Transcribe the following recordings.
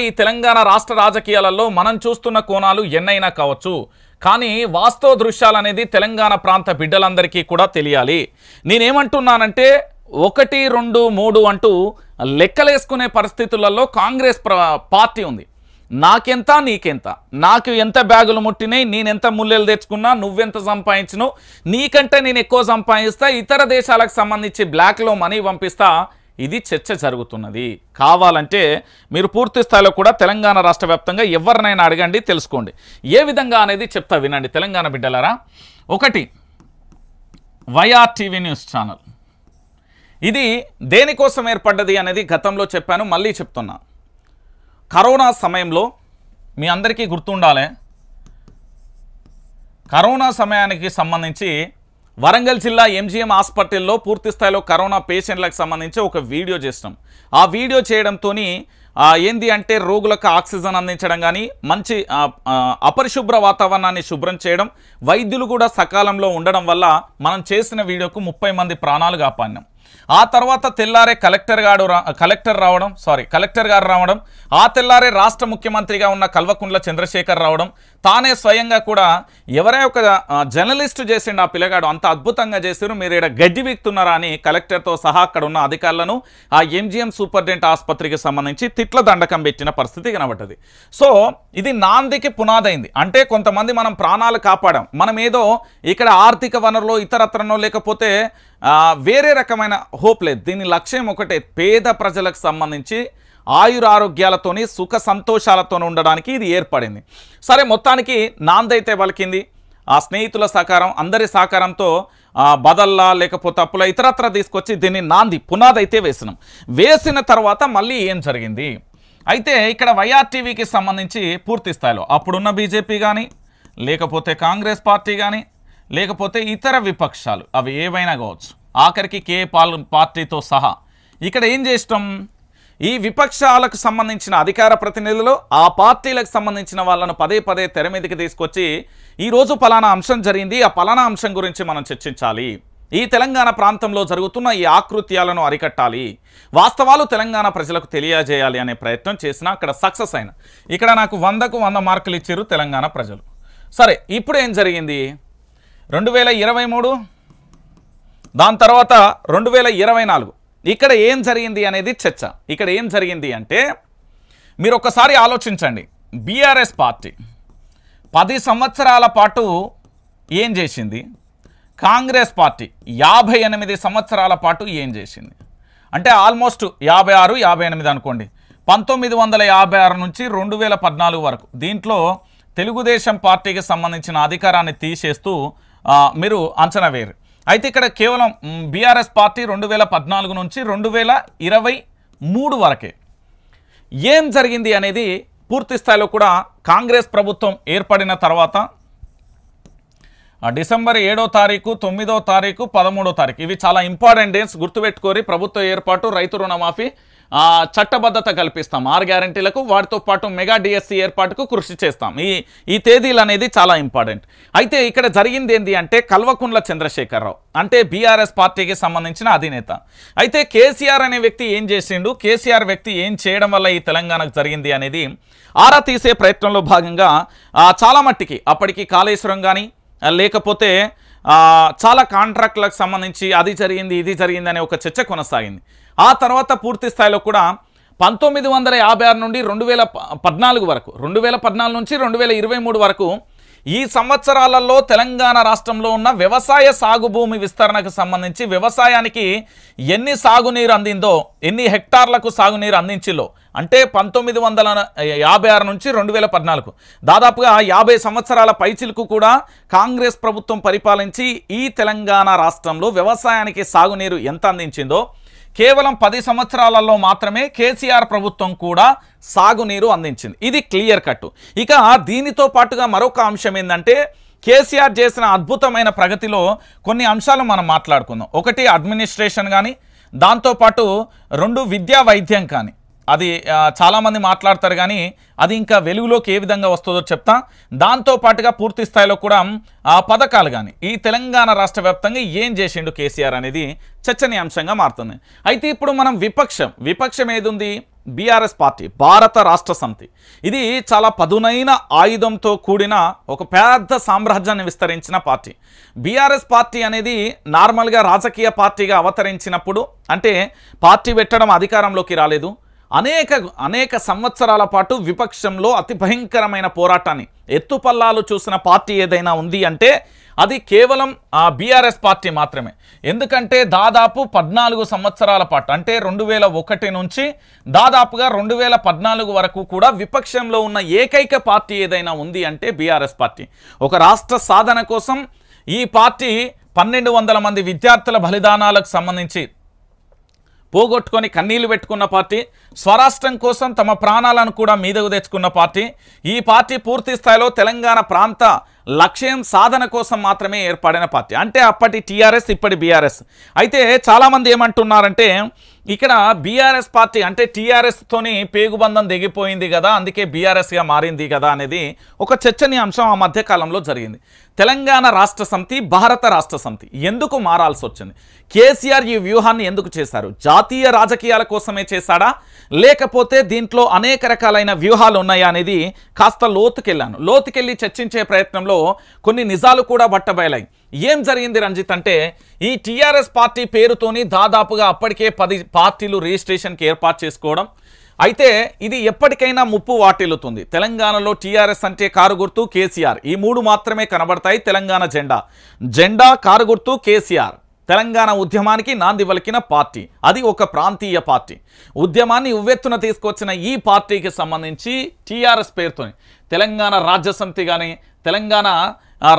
ఈ తెలంగాణ రాష్ట్ర రాజకీయాలలో మనం చూస్తున్న కోణాలు ఎన్నైనా కావచ్చు, కానీ వాస్తవ దృశ్యాలు అనేది తెలంగాణ ప్రాంత బిడ్డలందరికీ కూడా తెలియాలి. నేనేమంటున్నానంటే 1, 2, 3 అంటూ లెక్కలేసుకునే పరిస్థితులలో కాంగ్రెస్ పార్టీ ఉంది. నాకెంత నీకెంత, నాకు ఎంత బ్యాగులు ముట్టినాయి, నేనెంత ముల్లెలు తెచ్చుకున్నా, నువ్వెంత సంపాదించినావు, నీకంటే నేను ఎక్కువ సంపాదిస్తా, ఇతర దేశాలకు సంబంధించి బ్లాక్లో మనీ పంపిస్తా, ఇది చర్చ జరుగుతున్నది. కావాలంటే మీరు పూర్తి స్థాయిలో కూడా తెలంగాణ రాష్ట్ర వ్యాప్తంగా ఎవరినైనా అడగండి, తెలుసుకోండి ఏ విధంగా అనేది చెప్తా వినండి తెలంగాణ బిడ్డలారా. 1 వైఆర్ టీవీ న్యూస్ ఛానల్, ఇది దేనికోసం ఏర్పడ్డది అనేది గతంలో చెప్పాను, మళ్ళీ చెప్తున్నా. కరోనా సమయంలో మీ అందరికీ గుర్తుండాలి, కరోనా సమయానికి సంబంధించి వరంగల్ జిల్లా ఎంజీఎం హాస్పిటల్లో పూర్తి స్థాయిలో కరోనా పేషెంట్లకు సంబంధించి ఒక వీడియో చేసినాం. ఆ వీడియో చేయడంతో ఏంది అంటే రోగులకు ఆక్సిజన్ అందించడం కానీ, మంచి అపరిశుభ్ర వాతావరణాన్ని శుభ్రం చేయడం, వైద్యులు కూడా సకాలంలో ఉండడం వల్ల మనం చేసిన వీడియోకు 30 మంది ప్రాణాలు కాపాడినాం. ఆ తర్వాత తెల్లారే కలెక్టర్ గారు రావడం, ఆ తెల్లారే రాష్ట్ర ముఖ్యమంత్రిగా ఉన్న కల్వకుంట్ల చంద్రశేఖర్ రావడం, తానే స్వయంగా కూడా ఎవరై ఒక జర్నలిస్టు చేసిండు ఆ పిల్లగాడు, అంత అద్భుతంగా చేశారు, మీరు ఇక్కడ గడ్డి వీక్తున్నారా అని కలెక్టర్తో సహా అక్కడ ఉన్న అధికారులను ఆ ఎంజీఎం సూపరింటెండెంట్ ఆసుపత్రికి సంబంధించి తిట్ల దండకం పెట్టిన పరిస్థితి కనబడ్డది. సో ఇది నాందికి పునాదైంది. అంటే కొంతమంది మనం ప్రాణాలు కాపాడాం, మనం ఏదో ఇక్కడ ఆర్థిక వనరులో ఇతరత్రనో లేకపోతే వేరే రకమైన హోప్ లేదు. దీని లక్ష్యం ఒకటే, పేద ప్రజలకు సంబంధించి ఆయురారోగ్యాలతోని సుఖ సంతోషాలతో ఉండడానికి ఇది ఏర్పడింది. సరే, మొత్తానికి నాందైతే పలికింది. ఆ స్నేహితుల సహకారం, అందరి సహకారంతో బదల్లా లేకపోతే అప్పుల ఇతరత్ర తీసుకొచ్చి దీన్ని నాంది పునాదైతే వేసిన తర్వాత మళ్ళీ ఏం జరిగింది అయితే ఇక్కడ వైఆర్ టీవీకి సంబంధించి పూర్తి స్థాయిలో అప్పుడున్న బీజేపీ కానీ, లేకపోతే కాంగ్రెస్ పార్టీ కానీ, లేకపోతే ఇతర విపక్షాలు అవి ఏవైనా కావచ్చు, ఆఖరికి పార్టీతో సహా ఇక్కడ ఏం చేస్తాం, ఈ విపక్షాలకు సంబంధించిన అధికార ప్రతినిధులు ఆ పార్టీలకు సంబంధించిన వాళ్ళను పదే పదే తెర మీదకి తీసుకొచ్చి ఈరోజు పలానా అంశం జరిగింది, ఆ పలానా అంశం గురించి మనం చర్చించాలి, ఈ తెలంగాణ ప్రాంతంలో జరుగుతున్న ఈ ఆకృత్యాలను అరికట్టాలి, వాస్తవాలు తెలంగాణ ప్రజలకు తెలియజేయాలి అనే ప్రయత్నం చేసినా అక్కడ సక్సెస్ అయిన. ఇక్కడ నాకు 100కు 100 మార్కులు ఇచ్చారు తెలంగాణ ప్రజలు. సరే, ఇప్పుడు ఏం జరిగింది, 2023 దాని తర్వాత 2024 ఇక్కడ ఏం జరిగింది అనేది చర్చ. ఇక్కడ ఏం జరిగింది అంటే మీరు ఒక్కసారి ఆలోచించండి, బీఆర్ఎస్ పార్టీ 10 సంవత్సరాల పాటు ఏం చేసింది, కాంగ్రెస్ పార్టీ 58 సంవత్సరాల పాటు ఏం చేసింది, అంటే ఆల్మోస్ట్ 56, 58 అనుకోండి, 1956 నుంచి 2014 వరకు. దీంట్లో తెలుగుదేశం పార్టీకి సంబంధించిన అధికారాన్ని తీసేస్తూ మీరు అంచనా వేరు. అయితే ఇక్కడ కేవలం బీఆర్ఎస్ పార్టీ 2014 నుంచి 2023 వరకే ఏం జరిగింది అనేది పూర్తి స్థాయిలో కూడా కాంగ్రెస్ ప్రభుత్వం ఏర్పడిన తర్వాత డిసెంబర్ 7వ తారీఖు, 9వ తారీఖు, 13వ తారీఖు ఇవి చాలా ఇంపార్టెంట్ డేట్స్, గుర్తుపెట్టుకోరి. ప్రభుత్వ ఏర్పాటు, రైతు రుణమాఫీ, చట్టబద్ధత కల్పిస్తాం 6 గ్యారంటీలకు, వాటితో పాటు మెగా డిఎస్సి ఏర్పాటుకు కృషి చేస్తాం. ఈ తేదీలు అనేది చాలా ఇంపార్టెంట్. అయితే ఇక్కడ జరిగింది ఏంటి అంటే కల్వకుంట్ల చంద్రశేఖరరావు అంటే బీఆర్ఎస్ పార్టీకి సంబంధించిన అధినేత. అయితే కేసీఆర్ అనే వ్యక్తి ఏం చేసిండు, కేసీఆర్ వ్యక్తి ఏం చేయడం వల్ల ఈ తెలంగాణకు జరిగింది అనేది ఆరా తీసే ప్రయత్నంలో భాగంగా చాలా మట్టికి అప్పటికి కాళేశ్వరం కానీ, లేకపోతే చాలా కాంట్రాక్టులకు సంబంధించి అది జరిగింది ఇది జరిగింది అనే ఒక చర్చ కొనసాగింది. ఆ తర్వాత పూర్తి స్థాయిలో కూడా 1956 నుండి 2014 వరకు, 2014 నుంచి 2023 వరకు ఈ సంవత్సరాలలో తెలంగాణ రాష్ట్రంలో ఉన్న వ్యవసాయ సాగు భూమి విస్తరణకు సంబంధించి వ్యవసాయానికి ఎన్ని సాగునీరు అందిందో, ఎన్ని హెక్టార్లకు సాగునీరు అందించిలో అంటే 1956 నుంచి 2014 దాదాపుగా 50 సంవత్సరాల పైచిలకు కూడా కాంగ్రెస్ ప్రభుత్వం పరిపాలించి ఈ తెలంగాణ రాష్ట్రంలో వ్యవసాయానికి సాగునీరు ఎంత అందించిందో కేవలం 10 సంవత్సరాలలో మాత్రమే కేసీఆర్ ప్రభుత్వం కూడా సాగునీరు అందించింది. ఇది క్లియర్ కట్. ఇక దీనితో పాటుగా మరొక అంశం ఏంటంటే కేసీఆర్ చేసిన అద్భుతమైన ప్రగతిలో కొన్ని అంశాలు మనం మాట్లాడుకుందాం. 1 అడ్మినిస్ట్రేషన్ కానీ, దాంతోపాటు 2 విద్యా వైద్యం కానీ, అది చాలామంది మాట్లాడతారు కానీ అది ఇంకా వెలుగులోకి ఏ విధంగా వస్తుందో చెప్తా. దాంతో పాటుగా పూర్తి స్థాయిలో కూడా ఆ పథకాలు కానీ ఈ తెలంగాణ రాష్ట్ర వ్యాప్తంగా ఏం చేసిండు కేసీఆర్ అనేది చర్చనీయాంశంగా మారుతుంది. అయితే ఇప్పుడు మనం విపక్షం ఏది ఉంది, బీఆర్ఎస్ పార్టీ, భారత రాష్ట్ర సమితి. ఇది చాలా పదునైన ఆయుధంతో కూడిన ఒక పెద్ద సామ్రాజ్యాన్ని విస్తరించిన పార్టీ. బీఆర్ఎస్ పార్టీ అనేది నార్మల్గా రాజకీయ పార్టీగా అవతరించినప్పుడు, అంటే పార్టీ పెట్టడం అధికారంలోకి రాలేదు, అనేక సంవత్సరాల పాటు విపక్షంలో అతి భయంకరమైన పోరాటాన్ని ఎత్తుపల్లాలు చూసిన పార్టీ ఏదైనా ఉంది అంటే అది కేవలం బీఆర్ఎస్ పార్టీ మాత్రమే. ఎందుకంటే దాదాపు 14 సంవత్సరాల పాటు, అంటే 2001 నుంచి దాదాపుగా 2014 వరకు కూడా విపక్షంలో ఉన్న ఏకైక పార్టీ ఏదైనా ఉంది అంటే బీఆర్ఎస్ పార్టీ. ఒక రాష్ట్ర సాధన కోసం ఈ పార్టీ 1200 మంది విద్యార్థుల బలిదానాలకు సంబంధించి పోగొట్టుకొని కన్నీళ్లు పెట్టుకున్న పార్టీ, స్వరాష్ట్రం కోసం తమ ప్రాణాలను కూడా మీదకు తెచ్చుకున్న పార్టీ. ఈ పార్టీ పూర్తి స్థాయిలో తెలంగాణ ప్రాంత లక్ష్యం సాధన కోసం మాత్రమే ఏర్పడిన పార్టీ. అంటే అప్పటి టీఆర్ఎస్, ఇప్పటి బీఆర్ఎస్. అయితే చాలామంది ఏమంటున్నారంటే ఇక్కడ బీఆర్ఎస్ పార్టీ అంటే టీఆర్ఎస్తోని పేగుబంధం దిగిపోయింది కదా, అందుకే బీఆర్ఎస్గా మారింది కదా అనేది ఒక చర్చనీయాంశం ఆ మధ్యకాలంలో జరిగింది. తెలంగాణ రాష్ట్ర సమితి, భారత రాష్ట్ర సమితి ఎందుకు మారాల్సి వచ్చింది? కేసీఆర్ ఈ వ్యూహాన్ని ఎందుకు చేశారు? జాతీయ రాజకీయాల కోసమే చేశాడా, లేకపోతే దీంట్లో అనేక రకాలైన వ్యూహాలు ఉన్నాయా అనేది కాస్త లోతుకెళ్ళి చర్చించే ప్రయత్నంలో కొన్ని నిజాలు కూడా బట్టబయలాయి. ఏం జరిగింది రంజిత్ అంటే, ఈ టీఆర్ఎస్ పార్టీ పేరుతోని దాదాపుగా అప్పటికే 10 పార్టీలు రిజిస్ట్రేషన్కి ఏర్పాటు చేసుకోవడం. అయితే ఇది ఎప్పటికైనా ముప్పు వాటిల్లుతుంది. తెలంగాణలో టీఆర్ఎస్ అంటే కారు గుర్తు, కేసీఆర్, ఈ 3 మాత్రమే కనబడతాయి. తెలంగాణ జెండా, కారు గుర్తు, కేసీఆర్. తెలంగాణ ఉద్యమానికి నాంది పలికిన పార్టీ, అది ఒక ప్రాంతీయ పార్టీ. ఉద్యమాన్ని ఉవ్వెత్తున తీసుకొచ్చిన ఈ పార్టీకి సంబంధించి టీఆర్ఎస్ పేరుతోని తెలంగాణ రాజ్య సమితి కానీ, తెలంగాణ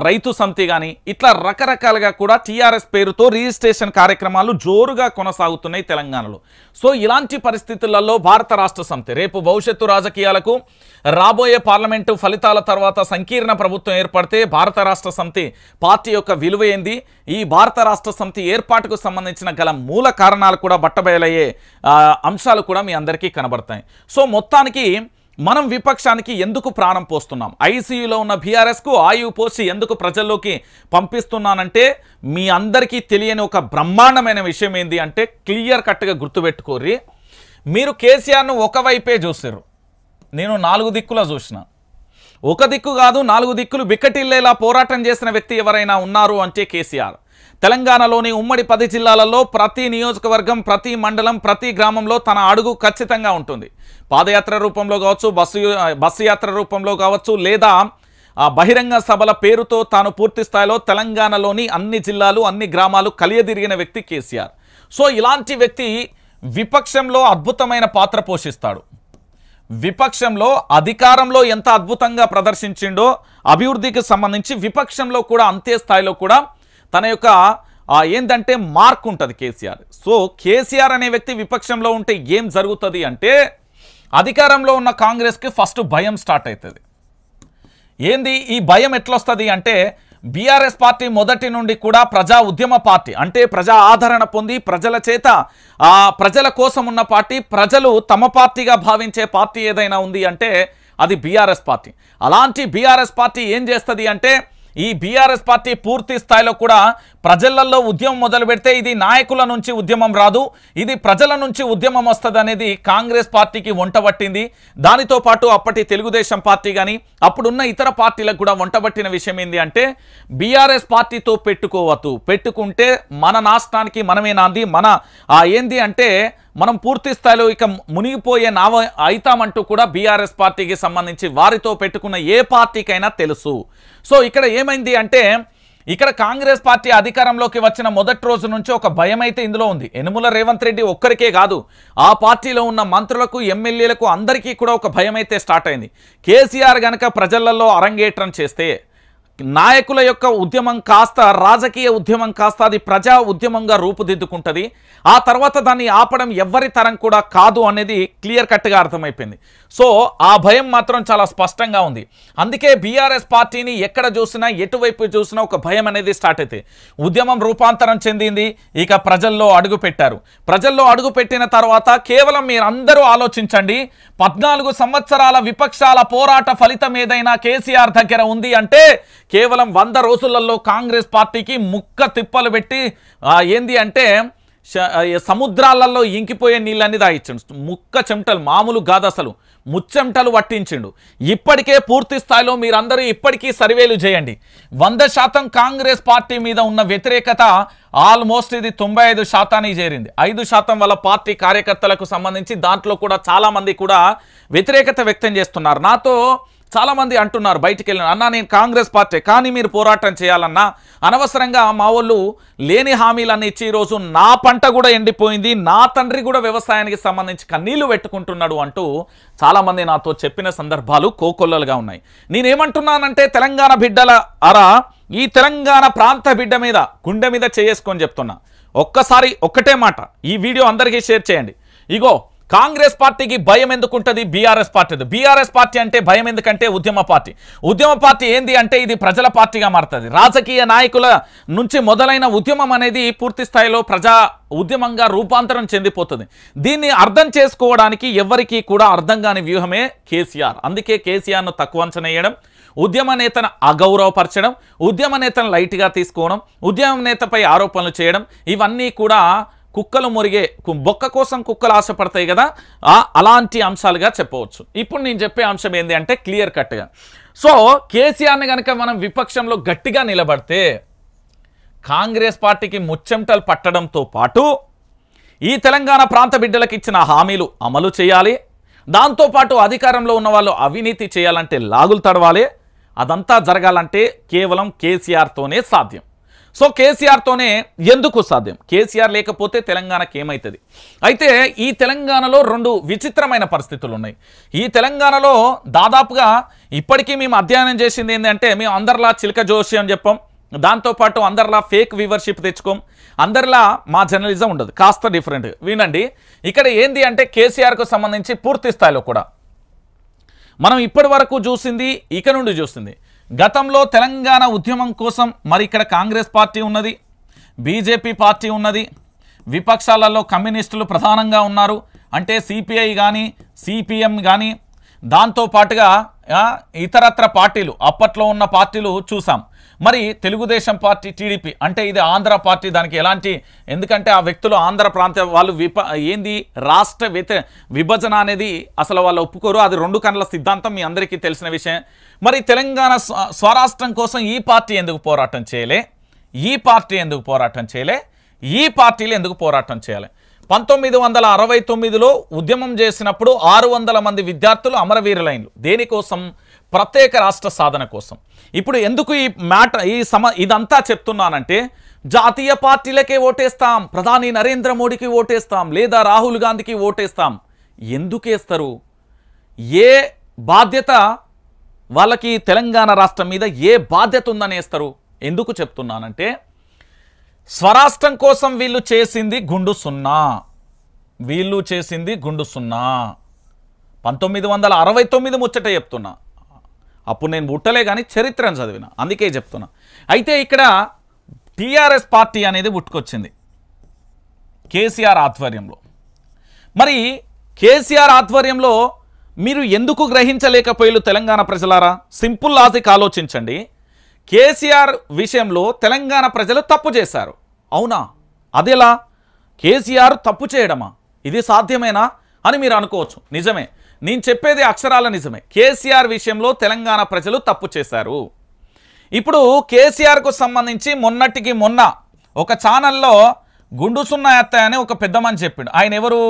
రైతు సమితి కానీ, ఇట్లా రకరకాలుగా కూడా టీఆర్ఎస్ పేరుతో రిజిస్ట్రేషన్ కార్యక్రమాలు జోరుగా కొనసాగుతున్నాయి తెలంగాణలో. సో ఇలాంటి పరిస్థితులలో భారత రాష్ట్ర సమితి రేపు భవిష్యత్తు రాజకీయాలకు, రాబోయే పార్లమెంటు ఫలితాల తర్వాత సంకీర్ణ ప్రభుత్వం ఏర్పడితే భారత రాష్ట్ర సమితి పార్టీ యొక్క విలువ ఏంది, ఈ భారత రాష్ట్ర సమితి ఏర్పాటుకు సంబంధించిన గల మూల కారణాలు కూడా బట్టబయలయ్యే అంశాలు కూడా మీ అందరికీ కనబడతాయి. సో మొత్తానికి మనం విపక్షానికి ఎందుకు ప్రాణం పోస్తున్నాం, ఐసీయూలో ఉన్న బీఆర్ఎస్కు ఆయువు పోసి ఎందుకు ప్రజల్లోకి పంపిస్తున్నానంటే మీ అందరికీ తెలియని ఒక బ్రహ్మాండమైన విషయం ఏంది అంటే క్లియర్ కట్గా గుర్తుపెట్టుకోర్రి. మీరు కేసీఆర్ను ఒకవైపే చూసారు, నేను 4 దిక్కులా చూసిన. ఒక దిక్కు కాదు 4 దిక్కులు బిక్కటిల్లేలా పోరాటం చేసిన వ్యక్తి ఎవరైనా ఉన్నారు అంటే కేసీఆర్. తెలంగాణలోని ఉమ్మడి 10 జిల్లాలలో ప్రతి నియోజకవర్గం, ప్రతి మండలం, ప్రతి గ్రామంలో తన అడుగు ఖచ్చితంగా ఉంటుంది. పాదయాత్ర రూపంలో కావచ్చు, బస్సు యాత్ర రూపంలో కావచ్చు, లేదా బహిరంగ సభల పేరుతో తాను పూర్తి స్థాయిలో తెలంగాణలోని అన్ని జిల్లాలు, అన్ని గ్రామాలు కలియదిరిగిన వ్యక్తి కేసీఆర్. సో ఇలాంటి వ్యక్తి విపక్షంలో అద్భుతమైన పాత్ర పోషిస్తాడు. విపక్షంలో అధికారంలో ఎంత అద్భుతంగా ప్రదర్శించిండో అభివృద్ధికి సంబంధించి విపక్షంలో కూడా అంతే స్థాయిలో కూడా తన యొక్క ఏంటంటే మార్క్ ఉంటుంది కేసీఆర్. సో కేసీఆర్ అనే వ్యక్తి విపక్షంలో ఉంటే ఏం జరుగుతుంది అంటే అధికారంలో ఉన్న కాంగ్రెస్కి ఫస్ట్ భయం స్టార్ట్ అవుతుంది. ఏంది ఈ భయం ఎట్లొస్తుంది అంటే బీఆర్ఎస్ పార్టీ మొదటి నుండి కూడా ప్రజా ఉద్యమ పార్టీ, అంటే ప్రజా ఆదరణ పొంది ప్రజల చేత ప్రజల కోసం ఉన్న పార్టీ, ప్రజలు తమ పార్టీగా భావించే పార్టీ ఏదైనా ఉంది అంటే అది బీఆర్ఎస్ పార్టీ. అలాంటి బీఆర్ఎస్ పార్టీ ఏం చేస్తుంది అంటే ఈ బీఆర్ఎస్ పార్టీ పూర్తి స్థాయిలో కూడా ప్రజలలో ఉద్యమం మొదలు పెడితే ఇది నాయకుల నుంచి ఉద్యమం రాదు, ఇది ప్రజల నుంచి ఉద్యమం వస్తుంది అనేది కాంగ్రెస్ పార్టీకి వంటబట్టింది. దానితో పాటు అప్పటి తెలుగుదేశం పార్టీ కానీ అప్పుడున్న ఇతర పార్టీలకు కూడా వంటబట్టిన విషయం ఏంటి అంటే బీఆర్ఎస్ పార్టీతో పెట్టుకోవద్దు, పెట్టుకుంటే మన నాశనానికి మనమే నాంది, మన ఏంది అంటే మనం పూర్తి స్థాయిలో ఇక మునిగిపోయే నావ అవుతామంటూ కూడా బీఆర్ఎస్ పార్టీకి సంబంధించి వారితో పెట్టుకున్న ఏ పార్టీకైనా తెలుసు. సో ఇక్కడ ఏమైంది అంటే ఇక్కడ కాంగ్రెస్ పార్టీ అధికారంలోకి వచ్చిన మొదటి రోజు నుంచి ఒక భయం అయితే ఇందులో ఉంది. యనుమల రేవంత్ రెడ్డి ఒక్కరికే కాదు, ఆ పార్టీలో ఉన్న మంత్రులకు, ఎమ్మెల్యేలకు అందరికీ కూడా ఒక భయం అయితే స్టార్ట్ అయింది. కేసీఆర్ గనక ప్రజలలో అరంగేట్రం చేస్తే నాయకుల యొక్క ఉద్యమం కాస్త రాజకీయ ఉద్యమం కాస్త అది ప్రజా ఉద్యమంగా రూపుదిద్దుకుంటుంది. ఆ తర్వాత దాన్ని ఆపడం ఎవ్వరి తరం కూడా కాదు అనేది క్లియర్ కట్గా అర్థమైపోయింది. సో ఆ భయం మాత్రం చాలా స్పష్టంగా ఉంది. అందుకే బీఆర్ఎస్ పార్టీని ఎక్కడ చూసినా, ఎటువైపు చూసినా ఒక భయం అనేది స్టార్ట్ అయితే ఉద్యమం రూపాంతరం చెందింది. ఇక ప్రజల్లో అడుగు పెట్టారు. ప్రజల్లో అడుగు పెట్టిన తర్వాత కేవలం మీరందరూ ఆలోచించండి, 14 సంవత్సరాల విపక్షాల పోరాట ఫలితం ఏదైనా కేసీఆర్ దగ్గర ఉంది అంటే కేవలం 100 రోజులలో కాంగ్రెస్ పార్టీకి ముక్క తిప్పలు పెట్టి ఏంది అంటే సముద్రాలలో ఇంకిపోయే నీళ్ళన్నీ తాగిచ్చిండు. ముక్క చెమటలు మామూలు కాదు, అసలు ముచ్చెమటలు పట్టించిండు. ఇప్పటికే పూర్తి స్థాయిలో మీరందరూ ఇప్పటికీ సర్వేలు చేయండి. 100% కాంగ్రెస్ పార్టీ మీద ఉన్న వ్యతిరేకత ఆల్మోస్ట్ ఇది 95% చేరింది. 5% వాళ్ళ పార్టీ కార్యకర్తలకు సంబంధించి దాంట్లో కూడా చాలామంది కూడా వ్యతిరేకత వ్యక్తం చేస్తున్నారు. నాతో చాలామంది అంటున్నారు బయటికి వెళ్ళిన, అన్నా నేను కాంగ్రెస్ పార్టీ కానీ మీరు పోరాటం చేయాలన్నా, అనవసరంగా మా వాళ్ళు లేని హామీలన్నీ ఇచ్చి ఈరోజు నా పంట కూడా ఎండిపోయింది, నా తండ్రి కూడా వ్యవసాయానికి సంబంధించి కన్నీళ్లు పెట్టుకుంటున్నాడు అంటూ చాలామంది నాతో చెప్పిన సందర్భాలు కోకొల్లలుగా ఉన్నాయి. నేనేమంటున్నానంటే తెలంగాణ బిడ్డల ఈ తెలంగాణ ప్రాంత బిడ్డ మీద గుండె మీద చేసుకొని చెప్తున్నా. ఒక్కసారి ఒక్కటే మాట ఈ వీడియో అందరికీ షేర్ చేయండి. ఇగో కాంగ్రెస్ పార్టీకి భయం ఎందుకుంటుంది, బీఆర్ఎస్ పార్టీ. బీఆర్ఎస్ పార్టీ అంటే భయం ఎందుకంటే ఉద్యమ పార్టీ. ఉద్యమ పార్టీ ఏంది అంటే ఇది ప్రజల పార్టీగా మారుతుంది. రాజకీయ నాయకుల నుంచి మొదలైన ఉద్యమం అనేది పూర్తి స్థాయిలో ప్రజా ఉద్యమంగా రూపాంతరం చెందిపోతుంది. దీన్ని అర్థం చేసుకోవడానికి ఎవరికీ కూడా అర్థం కాని వ్యూహమే కేసీఆర్. అందుకే కేసీఆర్ను తక్కువ అంచనా వేయడం, ఉద్యమ నేతను అగౌరవపరచడం, ఉద్యమ నేతను లైట్గా తీసుకోవడం, ఉద్యమ నేతపై ఆరోపణలు చేయడం, ఇవన్నీ కూడా కుక్కలు మురిగే బొక్క కోసం కుక్కలు ఆశపడతాయి కదా, అలాంటి అంశాలుగా చెప్పవచ్చు. ఇప్పుడు నేను చెప్పే అంశం ఏంటి అంటే క్లియర్ కట్గా, సో కేసీఆర్ని కనుక మనం విపక్షంలో గట్టిగా నిలబడితే కాంగ్రెస్ పార్టీకి ముచ్చెమటలు పట్టడంతో పాటు ఈ తెలంగాణ ప్రాంత బిడ్డలకు ఇచ్చిన హామీలు అమలు చేయాలి, దాంతోపాటు అధికారంలో ఉన్న వాళ్ళు అవినీతి చేయాలంటే లాగులు తడవాలి. అదంతా జరగాలంటే కేవలం కేసీఆర్తోనే సాధ్యం. సో కేసీఆర్తోనే ఎందుకు సాధ్యం? కేసీఆర్ లేకపోతే తెలంగాణకి ఏమవుతుంది? అయితే ఈ తెలంగాణలో రెండు విచిత్రమైన పరిస్థితులు ఉన్నాయి. ఈ తెలంగాణలో దాదాపుగా ఇప్పటికీ మేము అధ్యయనం చేసింది ఏంటంటే, మేము అందరిలా చిలక జోషి అని చెప్పాం, దాంతోపాటు అందరిలా ఫేక్ వ్యూవర్షిప్ తెచ్చుకోం, అందరిలా మా జర్నలిజం ఉండదు, కాస్త డిఫరెంట్. వినండి, ఇక్కడ ఏంది అంటే కేసీఆర్కు సంబంధించి పూర్తి స్థాయిలో కూడా మనం ఇప్పటి వరకు చూసింది, ఇక నుండి చూసింది, గతంలో తెలంగాణ ఉద్యమం కోసం మరి ఇక్కడ కాంగ్రెస్ పార్టీ ఉన్నది, బీజేపీ పార్టీ ఉన్నది, విపక్షాలలో కమ్యూనిస్టులు ప్రధానంగా ఉన్నారు, అంటే సిపిఐ కానీ సిపిఎం కానీ, దాంతోపాటుగా ఇతరత్ర పార్టీలు అప్పట్లో ఉన్న పార్టీలు చూసాం. మరి తెలుగుదేశం పార్టీ, టీడీపీ అంటే ఇది ఆంధ్ర పార్టీ, దానికి ఎలాంటి, ఎందుకంటే ఆ వ్యక్తులు ఆంధ్ర ప్రాంత వాళ్ళు ఏంది రాష్ట్ర విభజన అనేది అసలు వాళ్ళు ఒప్పుకోరు, అది రెండు కన్నుల సిద్ధాంతం మీ అందరికీ తెలిసిన విషయం. మరి తెలంగాణ స్వరాష్ట్రం కోసం ఈ పార్టీ ఎందుకు పోరాటం చేయలే, ఈ పార్టీ ఎందుకు పోరాటం చేయలే, ఈ పార్టీలు ఎందుకు పోరాటం చేయాలి? 1969లో ఉద్యమం చేసినప్పుడు 600 మంది విద్యార్థులు అమరవీరులైనలు దేనికోసం? ప్రత్యేక రాష్ట్ర సాధన కోసం. ఇప్పుడు ఎందుకు ఈ ఇదంతా చెప్తున్నానంటే, జాతీయ పార్టీలకే ఓటేస్తాం, ప్రధాని నరేంద్ర మోడీకి ఓటేస్తాం, లేదా రాహుల్ గాంధీకి ఓటేస్తాం. ఎందుకు వేస్తారు? ఏ బాధ్యత వాళ్ళకి తెలంగాణ రాష్ట్రం మీద ఏ బాధ్యత ఉందని వేస్తారు? ఎందుకు చెప్తున్నానంటే, స్వరాష్ట్రం కోసం వీళ్ళు చేసింది గుండు సున్నా, వీళ్ళు చేసింది గుండు సున్నా. 1969 ముచ్చట చెప్తున్నా, అప్పుడు నేను పుట్టలే కానీ చరిత్రను చదివిన, అందుకే చెప్తున్నా. అయితే ఇక్కడ టీఆర్ఎస్ పార్టీ అనేది పుట్టుకొచ్చింది కేసీఆర్ ఆధ్వర్యంలో. మరి కేసీఆర్ ఆధ్వర్యంలో మీరు ఎందుకు గ్రహించలేకపోయారు తెలంగాణ ప్రజలారా? సింపుల్ లాజిక్ ఆలోచించండి. కేసీఆర్ విషయంలో తెలంగాణ ప్రజలు తప్పు చేశారు, అవునా? అదెలా? కేసీఆర్ తప్పు చేయడమా? ఇది సాధ్యమేనా అని మీరు అనుకోవచ్చు. నిజమే, నేను చెప్పేది అక్షరాల నిజమే. కేసీఆర్ విషయంలో తెలంగాణ ప్రజలు తప్పు చేశారు. ఇప్పుడు కేసీఆర్కు సంబంధించి మొన్నటికి మొన్న ఒక ఛానల్లో గుండు సున్నా ఎత్తాయని ఒక పెద్ద మనిషి చెప్పిండు. ఆయన ఎవరు?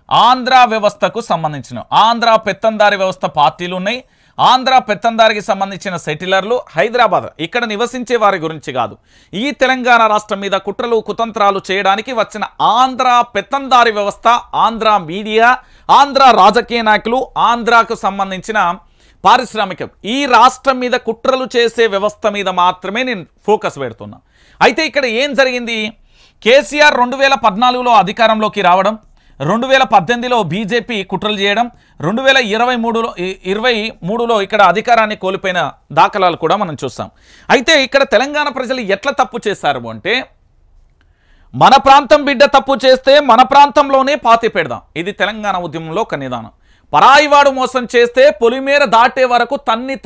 ఆంధ్ర వ్యవస్థకు సంబంధించిన, ఆంధ్ర పెత్తందారి వ్యవస్థ పార్టీలు ఉన్నాయి, ఆంధ్ర పెత్తందారికి సంబంధించిన సెటిలర్లు, హైదరాబాద్ ఇక్కడ నివసించే వారి గురించి కాదు, ఈ తెలంగాణ రాష్ట్రం మీద కుట్రలు కుతంత్రాలు చేయడానికి వచ్చిన ఆంధ్ర పెత్తందారి వ్యవస్థ, ఆంధ్ర మీడియా, ఆంధ్ర రాజకీయ నాయకులు, ఆంధ్రాకు సంబంధించిన పారిశ్రామిక, ఈ రాష్ట్రం మీద కుట్రలు చేసే వ్యవస్థ మీద మాత్రమే నేను ఫోకస్ పెడుతున్నా. అయితే ఇక్కడ ఏం జరిగింది? కేసీఆర్ 2014లో అధికారంలోకి రావడం, 2018లో బీజేపీ కుట్రలు చేయడం, 2023లో ఇక్కడ అధికారాన్ని కోల్పోయిన దాఖలాలు కూడా మనం చూస్తాం. అయితే ఇక్కడ తెలంగాణ ప్రజలు ఎట్లా తప్పు చేశారు అంటే, మన ప్రాంతం బిడ్డ తప్పు చేస్తే మన ప్రాంతంలోనే పాతి పెడదాం, ఇది తెలంగాణ ఉద్యమంలో ఒక నిదానం. పరాయివాడు మోసం చేస్తే పొలిమేర దాటే వరకు తన్ని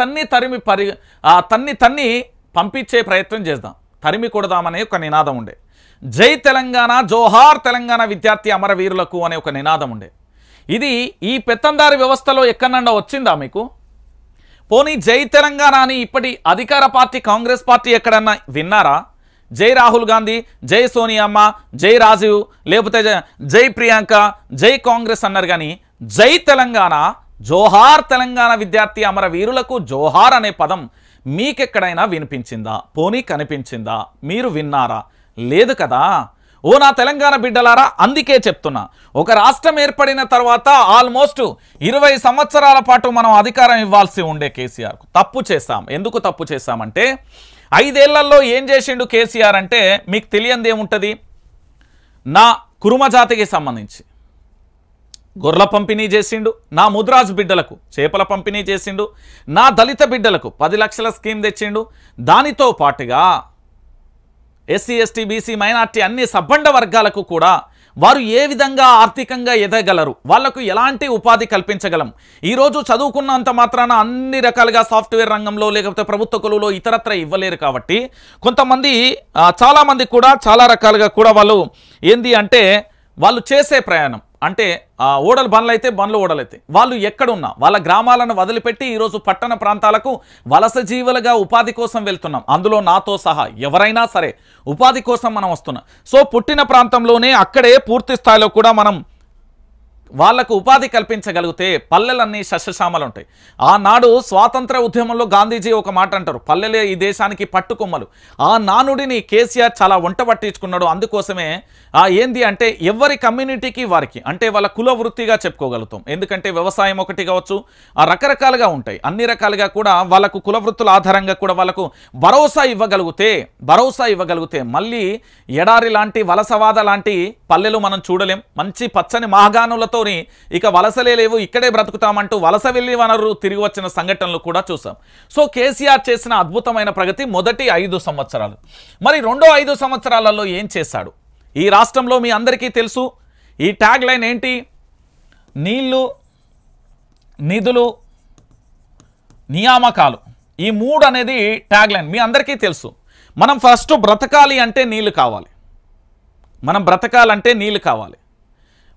పంపించే ప్రయత్నం చేద్దాం, తరిమి కొడదామనే ఒక నినాదం ఉండే. జై తెలంగాణ, జోహార్ తెలంగాణ విద్యార్థి అమరవీరులకు అనే ఒక నినాదం ఉండే. ఇది ఈ పెత్తందారి వ్యవస్థలో ఎక్కడన్నా వచ్చిందా మీకు? పోనీ జై తెలంగాణ అని ఇప్పటి అధికార పార్టీ కాంగ్రెస్ పార్టీ ఎక్కడన్నా విన్నారా? జై రాహుల్ గాంధీ, జై సోనియామ్మ, జై రాజీవ్, లేకపోతే జై ప్రియాంక, జై కాంగ్రెస్ అన్నారు. కానీ జై తెలంగాణ, జోహార్ తెలంగాణ విద్యార్థి అమరవీరులకు జోహార్ అనే పదం మీకెక్కడైనా వినిపించిందా? పోనీ కనిపించిందా? మీరు విన్నారా? లేదు కదా. ఓ నా తెలంగాణ బిడ్డలారా, అందుకే చెప్తున్నా, ఒక రాష్ట్రం ఏర్పడిన తర్వాత ఆల్మోస్ట్ 20 సంవత్సరాల పాటు మనం అధికారం ఇవ్వాల్సి ఉండే కేసీఆర్కు. తప్పు చేశాం. ఎందుకు తప్పు చేశామంటే 5 ఏళ్లలో ఏం చేసిండు కేసీఆర్ అంటే మీకు తెలియంది ఏముంటుంది? నా కురుమ జాతికి సంబంధించి గొర్రెల పంపిణీ చేసిండు, నా ముద్రాజ్ బిడ్డలకు చేపల పంపిణీ చేసిండు, నా దళిత బిడ్డలకు 10 లక్షల స్కీమ్ తెచ్చిండు. దానితో పాటుగా ఎస్సీ, ఎస్టీ, బీసీ, మైనార్టీ అన్ని సబ్బండ వర్గాలకు కూడా వారు ఏ విధంగా ఆర్థికంగా ఎదగలరు, వాళ్లకు ఎలాంటి ఉపాధి కల్పించగలం. ఈరోజు చదువుకున్నంత మాత్రాన అన్ని రకాలుగా సాఫ్ట్వేర్ రంగంలో లేకపోతే ప్రభుత్వ కొలువులో ఇతరత్ర ఇవ్వలేరు. కాబట్టి కొంతమంది చాలామంది కూడా చాలా రకాలుగా కూడా వాళ్ళు ఏంది అంటే వాళ్ళు చేసే ప్రయాణం అంటే ఓడలు బండ్లు అయితే బండ్లు ఓడలైతే వాళ్ళు ఎక్కడున్నా వాళ్ళ గ్రామాలను వదిలిపెట్టి ఈరోజు పట్టణ ప్రాంతాలకు వలస జీవులుగా ఉపాధి కోసం వెళ్తున్నాం. అందులో నాతో సహా ఎవరైనా సరే ఉపాధి కోసం మనం వస్తున్నాం. సో పుట్టిన ప్రాంతంలోనే అక్కడే పూర్తి స్థాయిలో కూడా మనం వాళ్లకు ఉపాధి కల్పించగలిగితే పల్లెలన్నీ సస్యశ్యామలు ఉంటాయి. ఆనాడు స్వాతంత్ర ఉద్యమంలో గాంధీజీ ఒక మాట అంటారు, పల్లెలే ఈ దేశానికి పట్టుకొమ్మలు. ఆ నానుడిని కేసీఆర్ చాలా వంట పట్టించుకున్నాడు. అందుకోసమే ఏంది అంటే ఎవరి కమ్యూనిటీకి వారికి అంటే వాళ్ళ కుల వృత్తిగా చెప్పుకోగలుగుతాం. ఎందుకంటే వ్యవసాయం ఒకటి కావచ్చు, రకరకాలుగా ఉంటాయి. అన్ని రకాలుగా కూడా వాళ్ళకు కుల వృత్తుల ఆధారంగా కూడా వాళ్ళకు భరోసా ఇవ్వగలిగితే మళ్ళీ ఎడారి లాంటి వలసవాద లాంటి పల్లెలు మనం చూడలేం. మంచి పచ్చని మహాగానులతో ఇక వలసలే లేవు, ఇక్కడే బ్రతుకుతామంటూ వలస వెళ్ళి వనరు తిరిగి వచ్చిన సంఘటనలు కూడా చూసాం. సో కేసీఆర్ చేసిన అద్భుతమైన ప్రగతి మొదటి 5 సంవత్సరాలు. మరి రెండో 5 సంవత్సరాలలో ఏం చేశాడు? ఈ రాష్ట్రంలో మీ అందరికీ తెలుసు. ఈ ట్యాగ్ లైన్ ఏంటి? నీళ్లు, నిధులు, నియామకాలు. ఈ 3 అనేది ట్యాగ్ లైన్ మీ అందరికీ తెలుసు. మనం ఫస్ట్ బ్రతకాలి అంటే నీళ్లు కావాలి.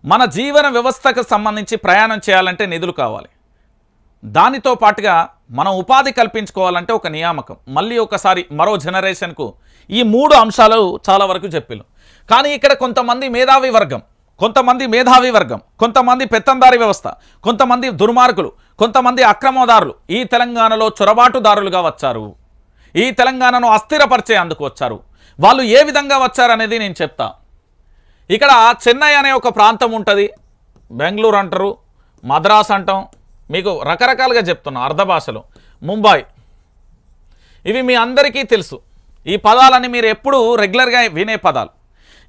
మన జీవన వ్యవస్థకు సంబంధించి ప్రయాణం చేయాలంటే నిధులు కావాలి. దానితో పాటుగా మనం ఉపాధి కల్పించుకోవాలంటే ఒక నియామకం. మళ్ళీ ఒకసారి మరో జనరేషన్కు ఈ 3 అంశాలు చాలా వరకు చెప్పాను. కానీ ఇక్కడ కొంతమంది మేధావి వర్గం, కొంతమంది పెత్తందారి వ్యవస్థ, కొంతమంది దుర్మార్గులు, కొంతమంది అక్రమదారులు ఈ తెలంగాణలో చొరబాటుదారులుగా వచ్చారు. ఈ తెలంగాణను అస్థిరపరిచే అందుకు వచ్చారు. వాళ్ళు ఏ విధంగా వచ్చారనేది నేను చెప్తా. ఇక్కడ చెన్నై అనే ఒక ప్రాంతం ఉంటుంది, బెంగళూరు అంటారు, మద్రాస్ అంటాం, మీకు రకరకాలుగా చెప్తున్నా అర్ధ భాషలో, ముంబై, ఇవి మీ అందరికీ తెలుసు. ఈ పదాలని మీరు ఎప్పుడు రెగ్యులర్గా వినే పదాలు.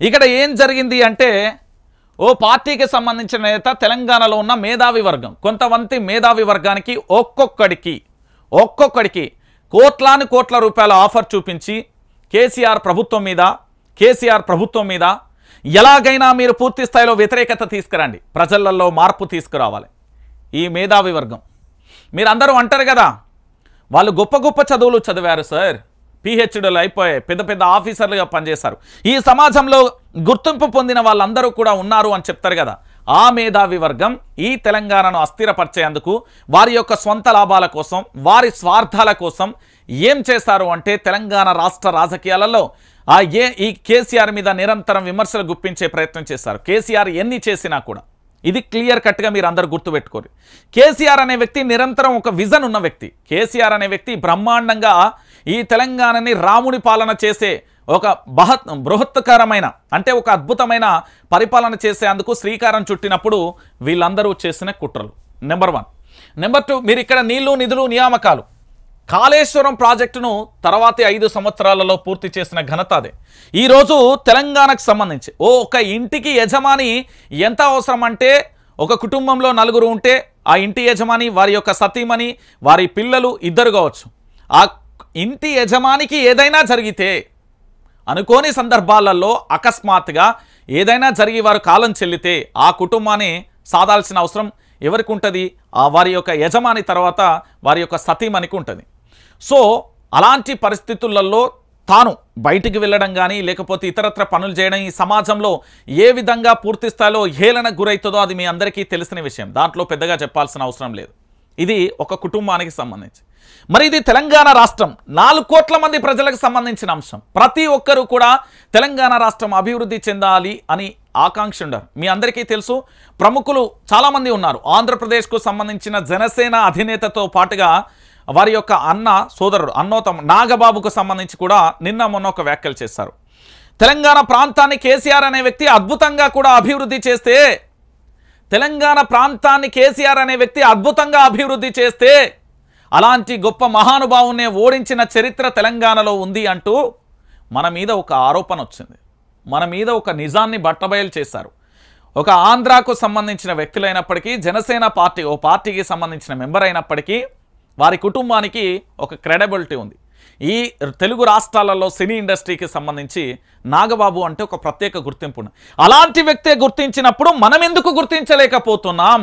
ఇక్కడ ఏం జరిగింది అంటే ఓ పార్టీకి సంబంధించిన నేత తెలంగాణలో ఉన్న మేధావి వర్గం, కొంతమంది మేధావి వర్గానికి ఒక్కొక్కడికి కోట్ల రూపాయల ఆఫర్ చూపించి కేసీఆర్ ప్రభుత్వం మీద ఎలాగైనా మీరు పూర్తి స్థాయిలో వ్యతిరేకత తీసుకురండి, ప్రజలలో మార్పు తీసుకురావాలి. ఈ మేధావి వర్గం మీరందరూ అంటారు కదా, వాళ్ళు గొప్ప చదువులు చదివారు సార్, పిహెచ్డీలు అయిపోయాయి, పెద్ద ఆఫీసర్లుగా పనిచేశారు, ఈ సమాజంలో గుర్తింపు పొందిన వాళ్ళందరూ కూడా ఉన్నారు అని చెప్తారు కదా. ఆ మేధావి వర్గం ఈ తెలంగాణను అస్థిరపరిచేందుకు వారి యొక్క స్వంత లాభాల కోసం, వారి స్వార్థాల కోసం ఏం చేశారు అంటే తెలంగాణ రాష్ట్ర రాజకీయాలలో ఈ కేసీఆర్ మీద నిరంతరం విమర్శలు గుప్పించే ప్రయత్నం చేశారు. కేసీఆర్ ఎన్ని చేసినా కూడా ఇది క్లియర్ కట్గా మీరు అందరు గుర్తుపెట్టుకోరు. కేసీఆర్ అనే వ్యక్తి నిరంతరం ఒక విజన్ ఉన్న వ్యక్తి. కేసీఆర్ అనే వ్యక్తి బ్రహ్మాండంగా ఈ తెలంగాణని రాముని పాలన చేసే ఒక బృహత్కరమైన అంటే ఒక అద్భుతమైన పరిపాలన చేసేందుకు శ్రీకారం చుట్టినప్పుడు వీళ్ళందరూ చేసిన కుట్రలు నెంబర్ 1. నెంబర్ 2, మీరు ఇక్కడ నీళ్లు, నిధులు, నియామకాలు, కాళేశ్వరం ప్రాజెక్టును తర్వాతి 5 సంవత్సరాలలో పూర్తి చేసిన ఘనత అదే. ఈరోజు తెలంగాణకు సంబంధించి ఒక ఇంటికి యజమాని ఎంత అవసరం అంటే, ఒక కుటుంబంలో 4 ఉంటే ఆ ఇంటి యజమాని, వారి యొక్క సతీమణి, వారి పిల్లలు ఇద్దరు కావచ్చు. ఆ ఇంటి యజమానికి ఏదైనా జరిగితే, అనుకోని సందర్భాలలో అకస్మాత్తుగా ఏదైనా జరిగి వారు కాలం చెల్లితే ఆ కుటుంబాన్ని సాధాల్సిన అవసరం ఎవరికి ఉంటుంది? వారి యొక్క యజమాని తర్వాత వారి యొక్క సతీమణికి ఉంటుంది. సో అలాంటి పరిస్థితులలో తాను బయటికి వెళ్ళడం కానీ లేకపోతే ఇతరత్ర పనులు చేయడం ఈ సమాజంలో ఏ విధంగా పూర్తి స్థాయిలో హేళనకు గురవుతుందో అది మీ అందరికీ తెలిసిన విషయం. దాంట్లో పెద్దగా చెప్పాల్సిన అవసరం లేదు. ఇది ఒక కుటుంబానికి సంబంధించి. మరి ఇది తెలంగాణ రాష్ట్రం 4 కోట్ల మంది ప్రజలకు సంబంధించిన అంశం. ప్రతి ఒక్కరూ కూడా తెలంగాణ రాష్ట్రం అభివృద్ధి చెందాలి అని ఆకాంక్ష ఉండరు. మీ అందరికీ తెలుసు, ప్రముఖులు చాలామంది ఉన్నారు. ఆంధ్రప్రదేశ్కు సంబంధించిన జనసేన అధినేతతో పాటుగా వారి యొక్క అన్న సోదరుడు అన్నోతమ నాగబాబుకు సంబంధించి కూడా నిన్న మొన్న ఒక వ్యాఖ్యలు చేశారు. తెలంగాణ ప్రాంతాన్ని కేసీఆర్ అనే వ్యక్తి అద్భుతంగా కూడా అభివృద్ధి చేస్తే, తెలంగాణ ప్రాంతాన్ని కేసీఆర్ అనే వ్యక్తి అద్భుతంగా అభివృద్ధి చేస్తే అలాంటి గొప్ప మహానుభావునే ఓడించిన చరిత్ర తెలంగాణలో ఉంది అంటూ మన మీద ఒక ఆరోపణ వచ్చింది. మన మీద ఒక నిజాన్ని బట్టబయలు చేశారు. ఒక ఆంధ్రాకు సంబంధించిన వ్యక్తులైనప్పటికీ, జనసేన పార్టీ ఓ పార్టీకి సంబంధించిన మెంబర్ అయినప్పటికీ వారి కుటుంబానికి ఒక క్రెడిబిలిటీ ఉంది. ఈ తెలుగు రాష్ట్రాలలో సినీ ఇండస్ట్రీకి సంబంధించి నాగబాబు అంటే ఒక ప్రత్యేక గుర్తింపు ఉంది. అలాంటి వ్యక్తే గుర్తించినప్పుడు మనం ఎందుకు గుర్తించలేకపోతున్నాం?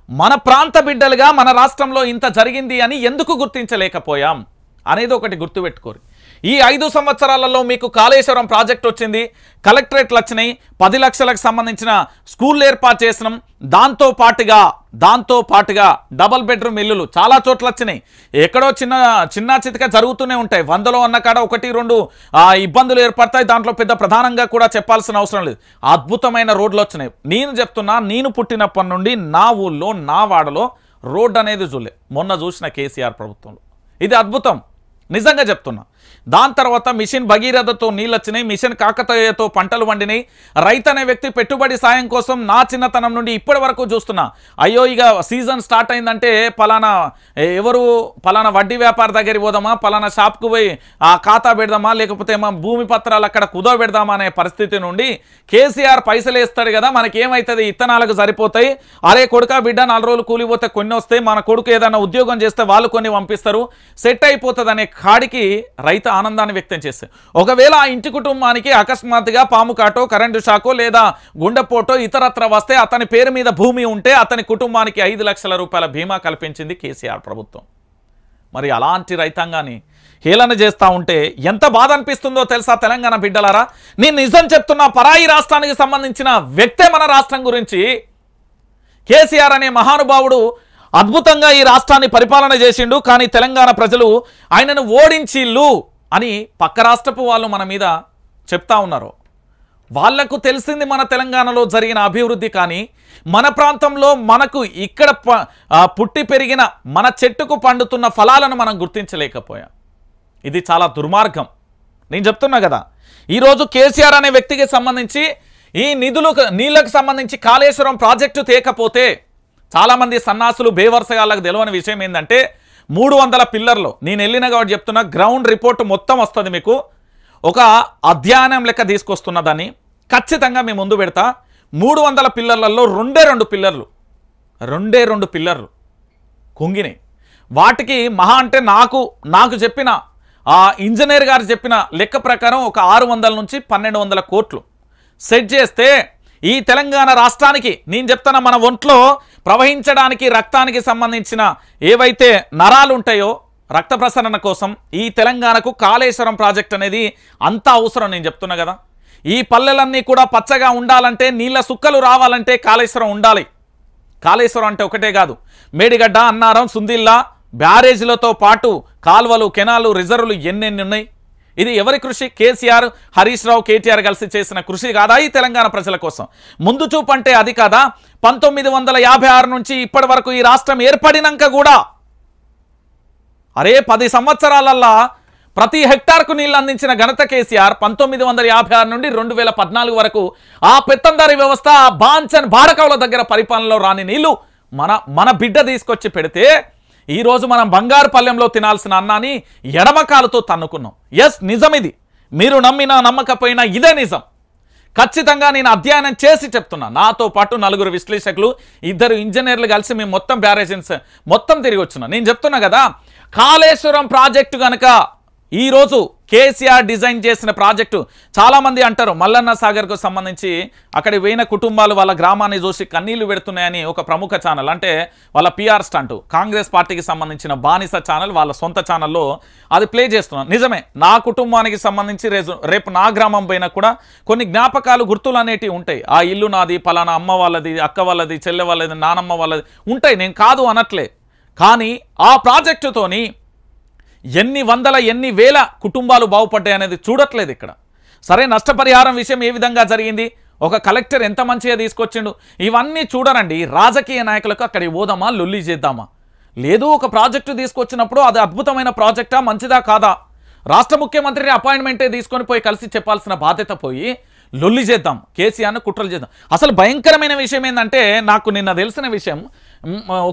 మన ప్రాంత బిడ్డలుగా మన రాష్ట్రంలో ఇంత జరిగింది అని ఎందుకు గుర్తించలేకపోయాం అనేది ఒకటి గుర్తుపెట్టుకోరు. ఈ 5 సంవత్సరాలలో మీకు కాళేశ్వరం ప్రాజెక్ట్ వచ్చింది, కలెక్టరేట్లు వచ్చినాయి, 10 లక్షలకు సంబంధించిన స్కూళ్ళు ఏర్పాటు చేసినాం. దాంతో పాటుగా డబల్ బెడ్రూమ్ ఇల్లులు చాలా చోట్ల వచ్చినాయి. ఎక్కడో చిన్న చితక జరుగుతూనే ఉంటాయి. 100లో అన్న కాడ 1-2 ఇబ్బందులు ఏర్పడతాయి. దాంట్లో పెద్ద ప్రధానంగా కూడా చెప్పాల్సిన అవసరం లేదు. అద్భుతమైన రోడ్లు వచ్చినాయి. నేను చెప్తున్నా, నేను పుట్టినప్పటి నుండి నా ఊళ్ళో నా వాడలో రోడ్డు అనేది చూడలే. మొన్న చూసిన కేసీఆర్ ప్రభుత్వంలో ఇది అద్భుతం, నిజంగా చెప్తున్నా. దాని తర్వాత మిషన్ భగీరథతో నీళ్ళు వచ్చినాయి, మిషన్ కాకతీయతో పంటలు వండినాయి. రైతు అనే వ్యక్తి పెట్టుబడి సాయం కోసం నా చిన్నతనం నుండి ఇప్పటి వరకు చూస్తున్నా. అయ్యో ఇక సీజన్ స్టార్ట్ అయిందంటే పలానా వడ్డీ వ్యాపారి దగ్గరికి పోదామా, పలానా షాప్కు పోయి ఆ ఖాతా పెడదామా, లేకపోతే మా భూమి పత్రాలు అక్కడ కుదో పెడదామా అనే పరిస్థితి నుండి కేసీఆర్ పైసలు వేస్తాడు కదా, మనకేమవుతుంది, ఇత్తనాలకు సరిపోతాయి, అరే కొడుకా బిడ్డ 4 రోజులు కూలిపోతే కొన్ని వస్తాయి, మన కొడుకు ఏదైనా ఉద్యోగం చేస్తే వాళ్ళు కొన్ని పంపిస్తారు, సెట్ అయిపోతుంది అనే కాడికి రైతు ఆనందాన్ని వ్యక్తం చేస్తారు. ఒకవేళ ఆ ఇంటి కుటుంబానికి అకస్మాత్తుగా పాము కాటో, కరెంటు షాకో లేదా గుండెపోటో ఇతరత్ర వస్తే అతని పేరు మీద భూమి ఉంటే అతని కుటుంబానికి 5 లక్షల రూపాయల బీమా కల్పించింది కేసీఆర్ ప్రభుత్వం. మరి అలాంటి రైతాంగాన్ని హేళన చేస్తూ ఉంటే ఎంత బాధ అనిపిస్తుందో తెలుసా తెలంగాణ బిడ్డలారా? నేను నిజం చెప్తున్నా, పరాయి రాష్ట్రానికి సంబంధించిన వ్యక్తే మన రాష్ట్రం గురించి కేసీఆర్ అనే మహానుభావుడు అద్భుతంగా ఈ రాష్ట్రాన్ని పరిపాలన చేసిండు, కానీ తెలంగాణ ప్రజలు ఆయనను ఓడించిల్లు అని పక్క రాష్ట్రపు వాళ్ళు మన మీద చెప్తా ఉన్నారు. వాళ్లకు తెలిసింది మన తెలంగాణలో జరిగిన అభివృద్ధి, కానీ మన ప్రాంతంలో మనకు ఇక్కడ పుట్టి పెరిగిన మన చెట్టుకు పండుతున్న ఫలాలను మనం గుర్తించలేకపోయాం. ఇది చాలా దుర్మార్గం. నేను చెప్తున్నా కదా, ఈరోజు కేసీఆర్ అనే వ్యక్తికి సంబంధించి ఈ నీళ్లకు సంబంధించి కాళేశ్వరం ప్రాజెక్టు తేకపోతే చాలామంది సన్నాసులు బేవర్సగాళ్ళకు తెలియని విషయం ఏంటంటే 300 పిల్లర్లు, నేను వెళ్ళిన కాబట్టి చెప్తున్నా, గ్రౌండ్ రిపోర్ట్ మొత్తం వస్తుంది మీకు. ఒక అధ్యయనం లెక్క తీసుకొస్తున్న దాన్ని ఖచ్చితంగా మీ ముందు పెడతా. 300 పిల్లర్లలో 2 పిల్లర్లు కుంగినాయి. వాటికి మహా అంటే నాకు చెప్పిన ఆ ఇంజనీర్ గారు చెప్పిన లెక్క ప్రకారం ఒక 600 నుంచి 1200 కోట్లు సెట్ చేస్తే ఈ తెలంగాణ రాష్ట్రానికి నేను చెప్తున్నా, మన ఒంట్లో ప్రవహించడానికి రక్తానికి సంబంధించిన ఏవైతే నరాలు ఉంటాయో రక్త ప్రసరణ కోసం ఈ తెలంగాణకు కాళేశ్వరం ప్రాజెక్ట్ అనేది అంత అవసరం. నేను చెప్తున్నా కదా, ఈ పల్లెలన్నీ కూడా పచ్చగా ఉండాలంటే, నీళ్ళ సుక్కలు రావాలంటే కాళేశ్వరం ఉండాలి. కాళేశ్వరం అంటే ఒకటే కాదు, మేడిగడ్డ, అన్నారం, సుందిల్లా బ్యారేజీలతో పాటు కాల్వలు, కెనాలు, రిజర్వులు ఎన్నెన్ని ఉన్నాయి. ఇది ఎవరి కృషి? కేసీఆర్, హరీష్ రావు, కేటీఆర్ కలిసి చేసిన కృషి కాదా ఈ తెలంగాణ ప్రజల కోసం? ముందు చూపు అంటే అది కాదా? 1956 నుంచి ఇప్పటి వరకు ఈ రాష్ట్రం ఏర్పడినాక కూడా 10 సంవత్సరాలల్లా ప్రతి హెక్టార్కు నీళ్లు అందించిన ఘనత కేసీఆర్. 1956 నుండి 2014 వరకు ఆ పెత్తందారి వ్యవస్థ, ఆ బాంచన్ బారకవుల దగ్గర పరిపాలనలో రాని నీళ్లు మన బిడ్డ తీసుకొచ్చి పెడితే ఈరోజు మనం బంగారు పల్లెంలో తినాల్సిన అన్నాన్ని ఎడమకాలతో తన్నుకున్నాం. ఎస్, నిజం ఇది. మీరు నమ్మినా నమ్మకపోయినా ఇదే నిజం. ఖచ్చితంగా నేను అధ్యయనం చేసి చెప్తున్నా. నాతో పాటు 4 విశ్లేషకులు, 2 ఇంజనీర్లు కలిసి మేము మొత్తం బ్యారేజెన్స్ మొత్తం తిరిగి వచ్చినా. నేను చెప్తున్నా కదా, కాళేశ్వరం ప్రాజెక్టు కనుక ఈరోజు కేసీఆర్ డిజైన్ చేసిన ప్రాజెక్టు చాలామంది అంటారు మల్లన్న సాగర్కు సంబంధించి అక్కడికి పోయిన కుటుంబాలు వాళ్ళ గ్రామాన్ని చూసి కన్నీళ్లు పెడుతున్నాయని ఒక ప్రముఖ ఛానల్, అంటే వాళ్ళ పిఆర్ స్టంట్, కాంగ్రెస్ పార్టీకి సంబంధించిన బానిస ఛానల్ వాళ్ళ సొంత ఛానల్లో అది ప్లే చేస్తున్నాను. నిజమే, నా కుటుంబానికి సంబంధించి రేపు నా గ్రామం పోయినా కూడా కొన్ని జ్ఞాపకాలు గుర్తులు అనేటివి ఉంటాయి. ఆ ఇల్లు నాది, పలానా అమ్మ వాళ్ళది, అక్క వాళ్ళది, చెల్లె వాళ్ళది, నానమ్మ వాళ్ళది ఉంటాయి, నేను కాదు అనట్లే. కానీ ఆ ప్రాజెక్టుతోని ఎన్ని వందల ఎన్ని వేల కుటుంబాలు బాగుపడ్డాయి అనేది చూడట్లేదు ఇక్కడ. సరే, నష్టపరిహారం విషయం ఏ విధంగా జరిగింది, ఒక కలెక్టర్ ఎంత మంచిగా తీసుకొచ్చిండు, ఇవన్నీ చూడరండి. రాజకీయ నాయకులకు అక్కడికి పోదామా, లొల్లి చేద్దామా? లేదు, ఒక ప్రాజెక్టు తీసుకొచ్చినప్పుడు అది అద్భుతమైన ప్రాజెక్టా, మంచిదా కాదా, రాష్ట్ర ముఖ్యమంత్రిని అపాయింట్మెంటే తీసుకొని పోయి కలిసి చెప్పాల్సిన బాధ్యత పోయి లొల్లి చేద్దాం, కేసీఆర్ను కుట్రలు చేద్దాం. అసలు భయంకరమైన విషయం ఏంటంటే, నాకు నిన్న తెలిసిన విషయం,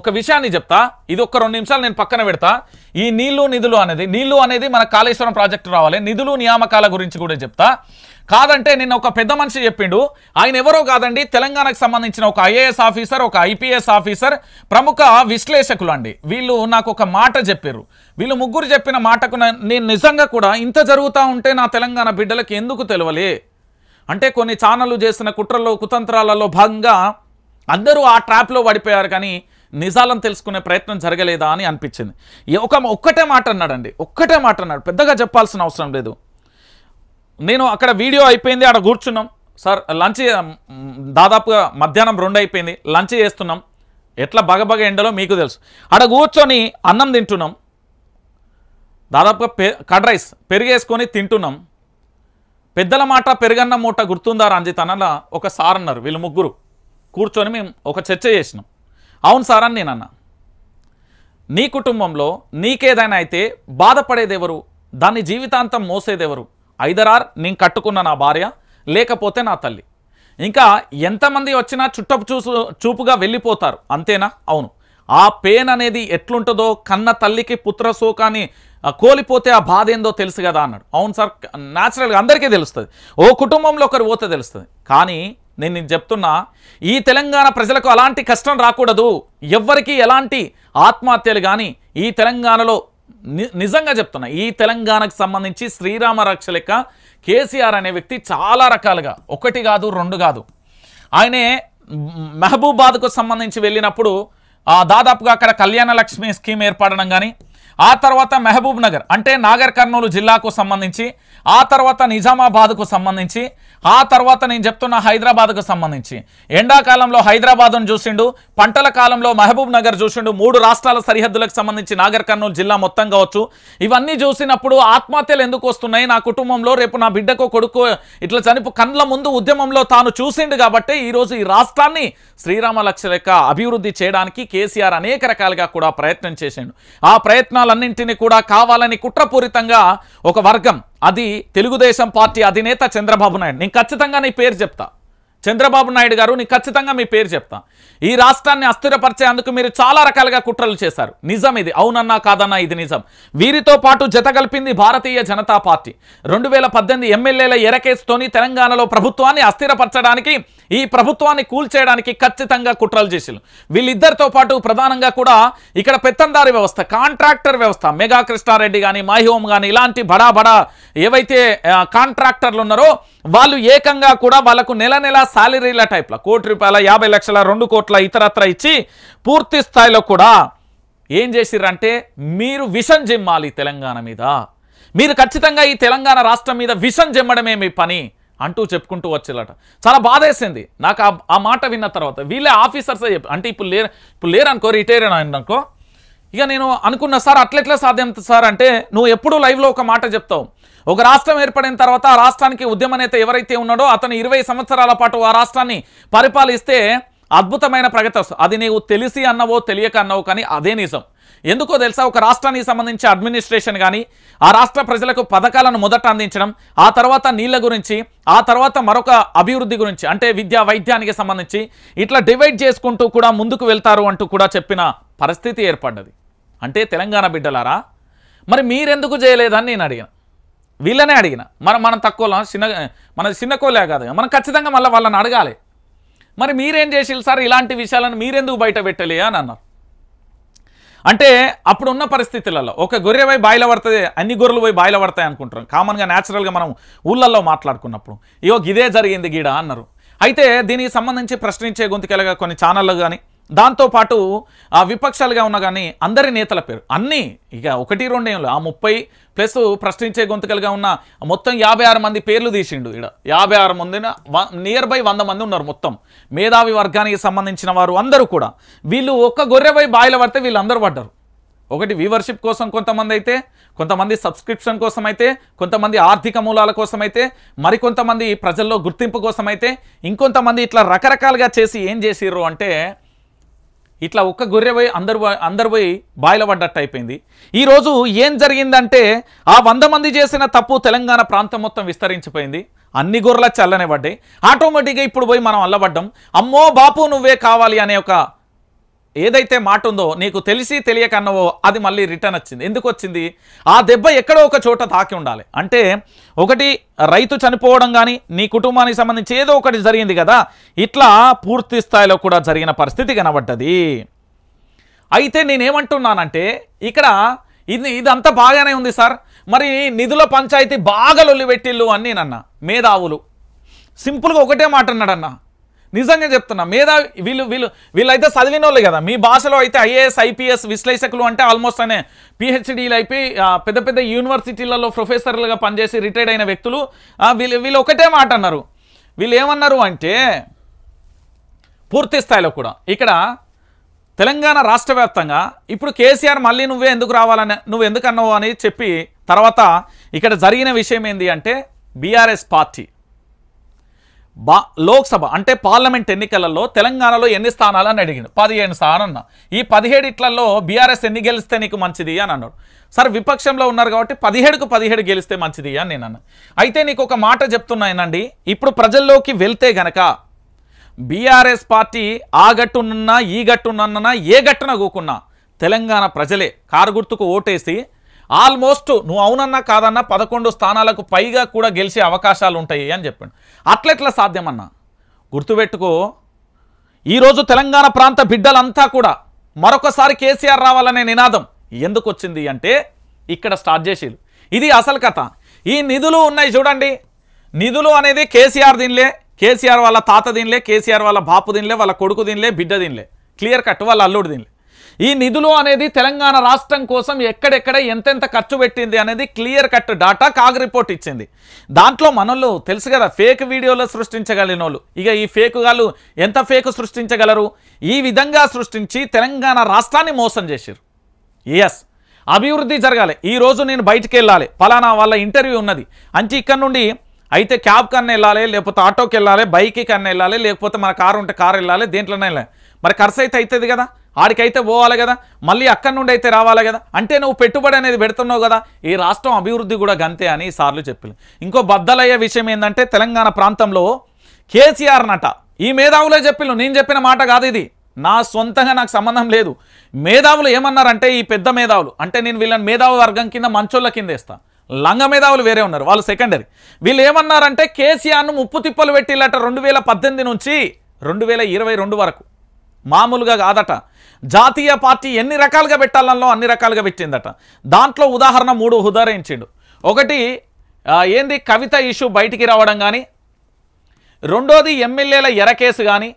ఒక విషయాన్ని చెప్తా, ఇది ఒక్క 2 నిమిషాలు నేను పక్కన పెడతా. ఈ నీళ్లు అనేది మన కాళేశ్వరం ప్రాజెక్టు రావాలి, నిధులు నియామకాల గురించి కూడా చెప్తా. కాదంటే నిన్న ఒక పెద్ద మనిషి చెప్పిండు, ఆయన ఎవరో కాదండి, తెలంగాణకు సంబంధించిన ఒక ఐఏఎస్ ఆఫీసర్, ఒక ఐపీఎస్ ఆఫీసర్, ప్రముఖ విశ్లేషకులు అండి. వీళ్ళు నాకు ఒక మాట చెప్పారు. వీళ్ళు ముగ్గురు చెప్పిన మాటకు నేను నిజంగా కూడా ఇంత జరుగుతూ ఉంటే నా తెలంగాణ బిడ్డలకు ఎందుకు తెలవలే అంటే, కొన్ని ఛానళ్ళు చేసిన కుట్రల్లో కుతంత్రాలలో భాగంగా అందరూ ఆ ట్రాప్లో పడిపోయారు, కానీ నిజాలను తెలుసుకునే ప్రయత్నం జరగలేదా అని అనిపించింది. ఒక్కటే మాట అన్నాడండి, ఒక్కటే మాట అన్నాడు, పెద్దగా చెప్పాల్సిన అవసరం లేదు. నేను అక్కడ వీడియో అయిపోయింది, అక్కడ కూర్చున్నాం సార్, లంచ్ దాదాపుగా మధ్యాహ్నం 2 అయిపోయింది, లంచ్ చేస్తున్నాం, ఎట్లా బగబగ ఎండలో మీకు తెలుసు. అక్కడ కూర్చొని అన్నం తింటున్నాం, దాదాపుగా కర్డ్ రైస్ పెరిగేసుకొని తింటున్నాం. పెద్దల మాట పెరుగన్న మూట గుర్తుందా రంజిత్ అన్నలా ఒక సార్ అన్నారు. వీళ్ళు ముగ్గురు కూర్చొని మేము ఒక చర్చ చేసినాం. అవును సార్ అని నేను అన్నా, నీ కుటుంబంలో నీకేదైనా అయితే బాధపడేది ఎవరు, దాన్ని జీవితాంతం మోసేదెవరు? ఐదరార్ నేను కట్టుకున్న నా భార్య, లేకపోతే నా తల్లి. ఇంకా ఎంతమంది వచ్చినా చూపుగా వెళ్ళిపోతారు, అంతేనా? అవును. ఆ పెయిన్ అనేది ఎట్లుంటుందో, కన్న తల్లికి పుత్రశోకాన్ని కోల్పోతే ఆ బాధ ఏందో తెలుసు కదా అన్నాడు. అవును సార్, న్యాచురల్గా అందరికీ తెలుస్తుంది, ఓ కుటుంబంలో ఒకరు పోతే తెలుస్తుంది. కానీ నేను చెప్తున్నా, ఈ తెలంగాణ ప్రజలకు అలాంటి కష్టం రాకూడదు, ఎవ్వరికీ ఎలాంటి ఆత్మహత్యలు కానీ ఈ తెలంగాణలో నిజంగా చెప్తున్నా, ఈ తెలంగాణకు సంబంధించి శ్రీరామ రక్ష లెక్క కేసీఆర్ అనే వ్యక్తి చాలా రకాలుగా, 1 కాదు 2 కాదు, ఆయనే మహబూబాద్కు సంబంధించి వెళ్ళినప్పుడు దాదాపుగా అక్కడ కళ్యాణ లక్ష్మి స్కీమ్ ఏర్పడడం కానీ, ఆ తర్వాత మహబూబ్ నగర్ అంటే నాగర్ కర్నూలు జిల్లాకు సంబంధించి, ఆ తర్వాత నిజామాబాద్కు సంబంధించి, ఆ తర్వాత నేను చెప్తున్న హైదరాబాద్కు సంబంధించి, ఎండాకాలంలో హైదరాబాద్ను చూసిండు, పంటల కాలంలో మహబూబ్ నగర్ చూసిండు, 3 రాష్ట్రాల సరిహద్దులకు సంబంధించి నాగర్ కర్నూలు జిల్లా మొత్తం కావచ్చు. ఇవన్నీ చూసినప్పుడు ఆత్మహత్యలు ఎందుకు వస్తున్నాయి, నా కుటుంబంలో రేపు నా బిడ్డకో కొడుకో ఇట్లా కండ్ల ముందు ఉద్యమంలో తాను చూసిండు కాబట్టి ఈరోజు ఈ రాష్ట్రాన్ని శ్రీరామ లక్ష్య లెక్క అభివృద్ధి చేయడానికి కేసీఆర్ అనేక రకాలుగా కూడా ప్రయత్నం చేసిండు. ఆ ప్రయత్నాలన్నింటినీ కూడా కావాలని కుట్రపూరితంగా ఒక వర్గం, అది తెలుగుదేశం పార్టీ అధినేత చంద్రబాబు నాయుడు, నేను ఖచ్చితంగా నీ పేరు చెప్తా, చంద్రబాబు నాయుడు గారు, నీకు ఖచ్చితంగా మీ పేరు చెప్తా. ఈ రాష్ట్రాన్ని అస్థిరపరిచేందుకు మీరు చాలా రకాలుగా కుట్రలు చేశారు, నిజం ఇది, అవునన్నా కాదన్నా ఇది నిజం. వీరితో పాటు జత కలిపింది భారతీయ జనతా పార్టీ. 2018 ఎమ్మెల్యేల ఎరకేసుతోని తెలంగాణలో ప్రభుత్వాన్ని అస్థిరపరచడానికి, ఈ ప్రభుత్వాన్ని కూల్చేయడానికి ఖచ్చితంగా కుట్రలు చేసిరు. వీళ్ళిద్దరితో పాటు ప్రధానంగా కూడా ఇక్కడ పెత్తందారి వ్యవస్థ, కాంట్రాక్టర్ వ్యవస్థ, మెగా కృష్ణారెడ్డి కానీ, మైహోమ్ కానీ, ఇలాంటి బడా ఏవైతే కాంట్రాక్టర్లు ఉన్నారో వాళ్ళు ఏకంగా కూడా వాళ్ళకు నెల సాలరీల టైప్లో ₹1 కోటి, 50 లక్షల, 2 కోట్ల ఇతరత్ర ఇచ్చి పూర్తి స్థాయిలో కూడా ఏం చేసిర్రంటే, మీరు విషం జెమ్మాలి తెలంగాణ మీద, మీరు ఖచ్చితంగా ఈ తెలంగాణ రాష్ట్రం మీద విషం జెమ్మడమే మీ పని అంటూ చెప్పుకుంటూ వచ్చేలట. చాలా బాధేసింది నాకు ఆ మాట విన్న తర్వాత. వీళ్ళే ఆఫీసర్సే అంటే ఇప్పుడు లేరు అనుకో, రిటైర్ అనుకో. ఇక నేను అనుకున్నా, సార్ అట్లెట్లా సాధ్యం సార్ అంటే, నువ్వు ఎప్పుడూ లైవ్లో ఒక మాట చెప్తావు, ఒక రాష్ట్రం ఏర్పడిన తర్వాత ఆ రాష్ట్రానికి ఉద్యమ నేత ఎవరైతే ఉన్నాడో అతను 20 సంవత్సరాల పాటు ఆ రాష్ట్రాన్ని పరిపాలిస్తే అద్భుతమైన ప్రగతి వస్తుంది. అది నీవు తెలిసి అన్నవో తెలియక అన్నవో, కానీ అదే నిజం. ఎందుకో తెలుసా, ఒక రాష్ట్రానికి సంబంధించి అడ్మినిస్ట్రేషన్ కానీ, ఆ రాష్ట్ర ప్రజలకు పథకాలను మొదట అందించడం, ఆ తర్వాత నీళ్ల గురించి, ఆ తర్వాత మరొక అభివృద్ధి గురించి, అంటే విద్యా వైద్యానికి సంబంధించి ఇట్లా డివైడ్ చేసుకుంటూ కూడా ముందుకు వెళ్తారు అంటూ కూడా చెప్పిన పరిస్థితి ఏర్పడ్డది. అంటే తెలంగాణ బిడ్డలారా, మరి మీరెందుకు చేయలేదని నేను అడిగిన, వీళ్ళనే అడిగిన. మనం తక్కువ మన చిన్న కోలే కాదు, మనం ఖచ్చితంగా మళ్ళీ వాళ్ళని అడగాలి. మరి మీరేం చేసిల్లు సార్, ఇలాంటి విషయాలను మీరెందుకు బయట పెట్టలే అని అన్నారు. అంటే అప్పుడున్న పరిస్థితులలో ఒక గొర్రె పోయి బాయిల పడుతుంది, అన్ని గొర్రెలు పోయి బాయిల పడతాయి అనుకుంటాం కామన్గా న్యాచురల్గా మనం ఊళ్ళల్లో మాట్లాడుకున్నప్పుడు. ఇగో ఇదే జరిగింది గీడ అన్నారు. అయితే దీనికి సంబంధించి ప్రశ్నించే గొంతుకెలగా కొన్ని ఛానళ్ళు కానీ దాంతోపాటు ఆ విపక్షాలుగా ఉన్న కానీ అందరి నేతల పేరు అన్నీ ఇక 1-2 ఏళ్ళు ఆ 30+ ప్రశ్నించే గొంతుకలుగా ఉన్న మొత్తం 56 మంది పేర్లు తీసిండు. ఇక్కడ 56 మందిన నియర్ బై 100 మంది ఉన్నారు మొత్తం మేధావి వర్గానికి సంబంధించిన వారు అందరూ కూడా. వీళ్ళు ఒక్క గొర్రెపై బాయిల పడితే వీళ్ళందరూ పడ్డారు. ఒకటి వ్యూవర్షిప్ కోసం కొంతమంది అయితే, కొంతమంది సబ్స్క్రిప్షన్ కోసం అయితే, కొంతమంది ఆర్థిక మూలాల కోసం అయితే, మరికొంతమంది ప్రజల్లో గుర్తింపు కోసం అయితే, ఇంకొంతమంది ఇట్లా రకరకాలుగా చేసి ఏం చేసిర్రు అంటే ఇట్లా ఒక్క గొర్రె పోయి అందరు పోయి బాయిల పడ్డట్టు అయిపోయింది. ఈరోజు ఏం జరిగిందంటే ఆ 100 మంది చేసిన తప్పు తెలంగాణ ప్రాంతం మొత్తం విస్తరించిపోయింది. అన్ని గొర్రెల చల్లనే పడ్డాయి. ఆటోమేటిక్గా ఇప్పుడు పోయి మనం అల్లబడ్డం. అమ్మో బాపు నువ్వే కావాలి అనే ఒక ఏదైతే మాట ఉందో నీకు తెలిసి తెలియకన్నవో అది మళ్ళీ రిటర్న్ వచ్చింది. ఎందుకు వచ్చింది? ఆ దెబ్బ ఎక్కడో ఒక చోట తాకి ఉండాలి. అంటే ఒకటి రైతు చనిపోవడం కానీ నీ కుటుంబానికి సంబంధించి ఏదో ఒకటి జరిగింది కదా, ఇట్లా పూర్తి స్థాయిలో కూడా జరిగిన పరిస్థితి కనబడ్డది. అయితే నేనేమంటున్నానంటే ఇక్కడ ఇదంతా బాగానే ఉంది సార్, మరి నిధుల పంచాయతీ బాగా లొల్లిపెట్టిల్లు అని నేనన్నా. మేధావులు సింపుల్గా ఒకటే మాట అన్నాడన్న, నిజంగా చెప్తున్నా. వీళ్ళైతే చదివిన వాళ్ళు కదా, మీ భాషలో అయితే IAS IPS విశ్లేషకులు అంటే ఆల్మోస్ట్ అనే PhDలు అయిపోయి పెద్ద పెద్ద యూనివర్సిటీలలో ప్రొఫెసర్లుగా పనిచేసి రిటైర్డ్ అయిన వ్యక్తులు. వీళ్ళు ఒకటే మాట అన్నారు. వీళ్ళు ఏమన్నారు అంటే పూర్తి స్థాయిలో కూడా ఇక్కడ తెలంగాణ రాష్ట్ర వ్యాప్తంగా ఇప్పుడు కేసీఆర్ మళ్ళీ నువ్వే ఎందుకు రావాలని నువ్వు ఎందుకు అన్నావు అని చెప్పి తర్వాత ఇక్కడ జరిగిన విషయం ఏంది అంటే BRS పార్టీ లోక్సభ అంటే పార్లమెంట్ ఎన్నికలలో తెలంగాణలో ఎన్ని స్థానాలని అడిగింది? 17 స్థానాలన్న. ఈ 17 BRS ఎన్ని గెలిస్తే నీకు మంచిది అని అన్నాడు. సరే విపక్షంలో ఉన్నారు కాబట్టి 17కు 17 గెలిస్తే మంచిది అని నేను అన్నా. అయితే నీకు ఒక మాట చెప్తున్నానండి, ఇప్పుడు ప్రజల్లోకి వెళ్తే గనక BRS పార్టీ ఆ గట్టునున్నా ఈ గట్టునన్నా ఏ గట్టున కూకున్నా తెలంగాణ ప్రజలే కారు గుర్తుకు ఓటేసి ఆల్మోస్ట్ నువ్వు అవునన్నా కాదన్నా 11 స్థానాలకు పైగా కూడా గెలిచే అవకాశాలు ఉంటాయి అని చెప్పాడు. అట్లెట్లా సాధ్యమన్నా? గుర్తుపెట్టుకో, ఈరోజు తెలంగాణ ప్రాంత బిడ్డలంతా కూడా మరొకసారి కేసీఆర్ రావాలనే నినాదం ఎందుకు వచ్చింది అంటే ఇక్కడ స్టార్ట్ చేసేది. ఇది అసలు కథ. ఈ నిధులు ఉన్నాయి చూడండి, నిధులు అనేది కేసీఆర్ దీనిలే, కేసీఆర్ వాళ్ళ తాత దీనిలే, కేసీఆర్ వాళ్ళ బాపు దీనిలే, వాళ్ళ కొడుకు దీనిలే, బిడ్డ దీనిలే, క్లియర్ కట్ వాళ్ళ అల్లుడు దీనిలే. ఈ నిధులు అనేది తెలంగాణ రాష్ట్రం కోసం ఎక్కడెక్కడ ఎంతెంత ఖర్చు పెట్టింది అనేది clear cut data CAG report ఇచ్చింది. దాంట్లో మనోళ్ళు తెలుసు కదా ఫేక్ వీడియోలు సృష్టించగలిగిన వాళ్ళు. ఇక ఈ ఫేక్ వాళ్ళు ఎంత ఫేక్ సృష్టించగలరు? ఈ విధంగా సృష్టించి తెలంగాణ రాష్ట్రాన్ని మోసం చేశారు. ఎస్, అభివృద్ధి జరగాలి. ఈరోజు నేను బయటికి వెళ్ళాలి, పలానా వాళ్ళ ఇంటర్వ్యూ ఉన్నది అంటే ఇక్కడ నుండి అయితే క్యాబ్ కన్నా వెళ్ళాలి, లేకపోతే ఆటోకి వెళ్ళాలి, బైక్కి కన్నా వెళ్ళాలి, లేకపోతే మన కారు ఉంటే కారు వెళ్ళాలి, దేంట్లోనే వెళ్ళాలి. మరి ఖర్చు అయితే అవుతుంది కదా, ఆడికైతే పోవాలి కదా, మళ్ళీ అక్కడి నుండి అయితే రావాలి కదా. అంటే నువ్వు పెట్టుబడి అనేది పెడుతున్నావు కదా, ఈ రాష్ట్రం అభివృద్ధి కూడా గంతే అని సార్లు చెప్పారు. ఇంకో బద్దలయ్యే విషయం ఏంటంటే తెలంగాణ ప్రాంతంలో కేసీఆర్ నట ఈ మేధావులే చెప్పిళ్ళు, నేను చెప్పిన మాట కాదు ఇది, నా సొంతంగా నాకు సంబంధం లేదు. మేధావులు ఏమన్నారంటే ఈ పెద్ద మేధావులు అంటే నేను వీళ్ళని మేధావి వర్గం కింద మంచోళ్ళ కింద వేస్తా, లంగ మేధావులు వేరే ఉన్నారు, వాళ్ళు సెకండరీ. వీళ్ళు ఏమన్నారంటే కేసీఆర్ను ముప్పు తిప్పలు పెట్టిల్లట 2018 నుంచి 2022 వరకు. మామూలుగా కాదట. జాతీయ పార్టీ ఎన్ని రకాలుగా పెట్టాలనో అన్ని రకాలుగా పెట్టిందట. దాంట్లో ఉదాహరణ 3 ఉదాహరించిండు. ఒకటి ఏంది కవిత ఇష్యూ బయటికి రావడం కానీ, రెండోది ఎమ్మెల్యేల ఎరకేసు కానీ,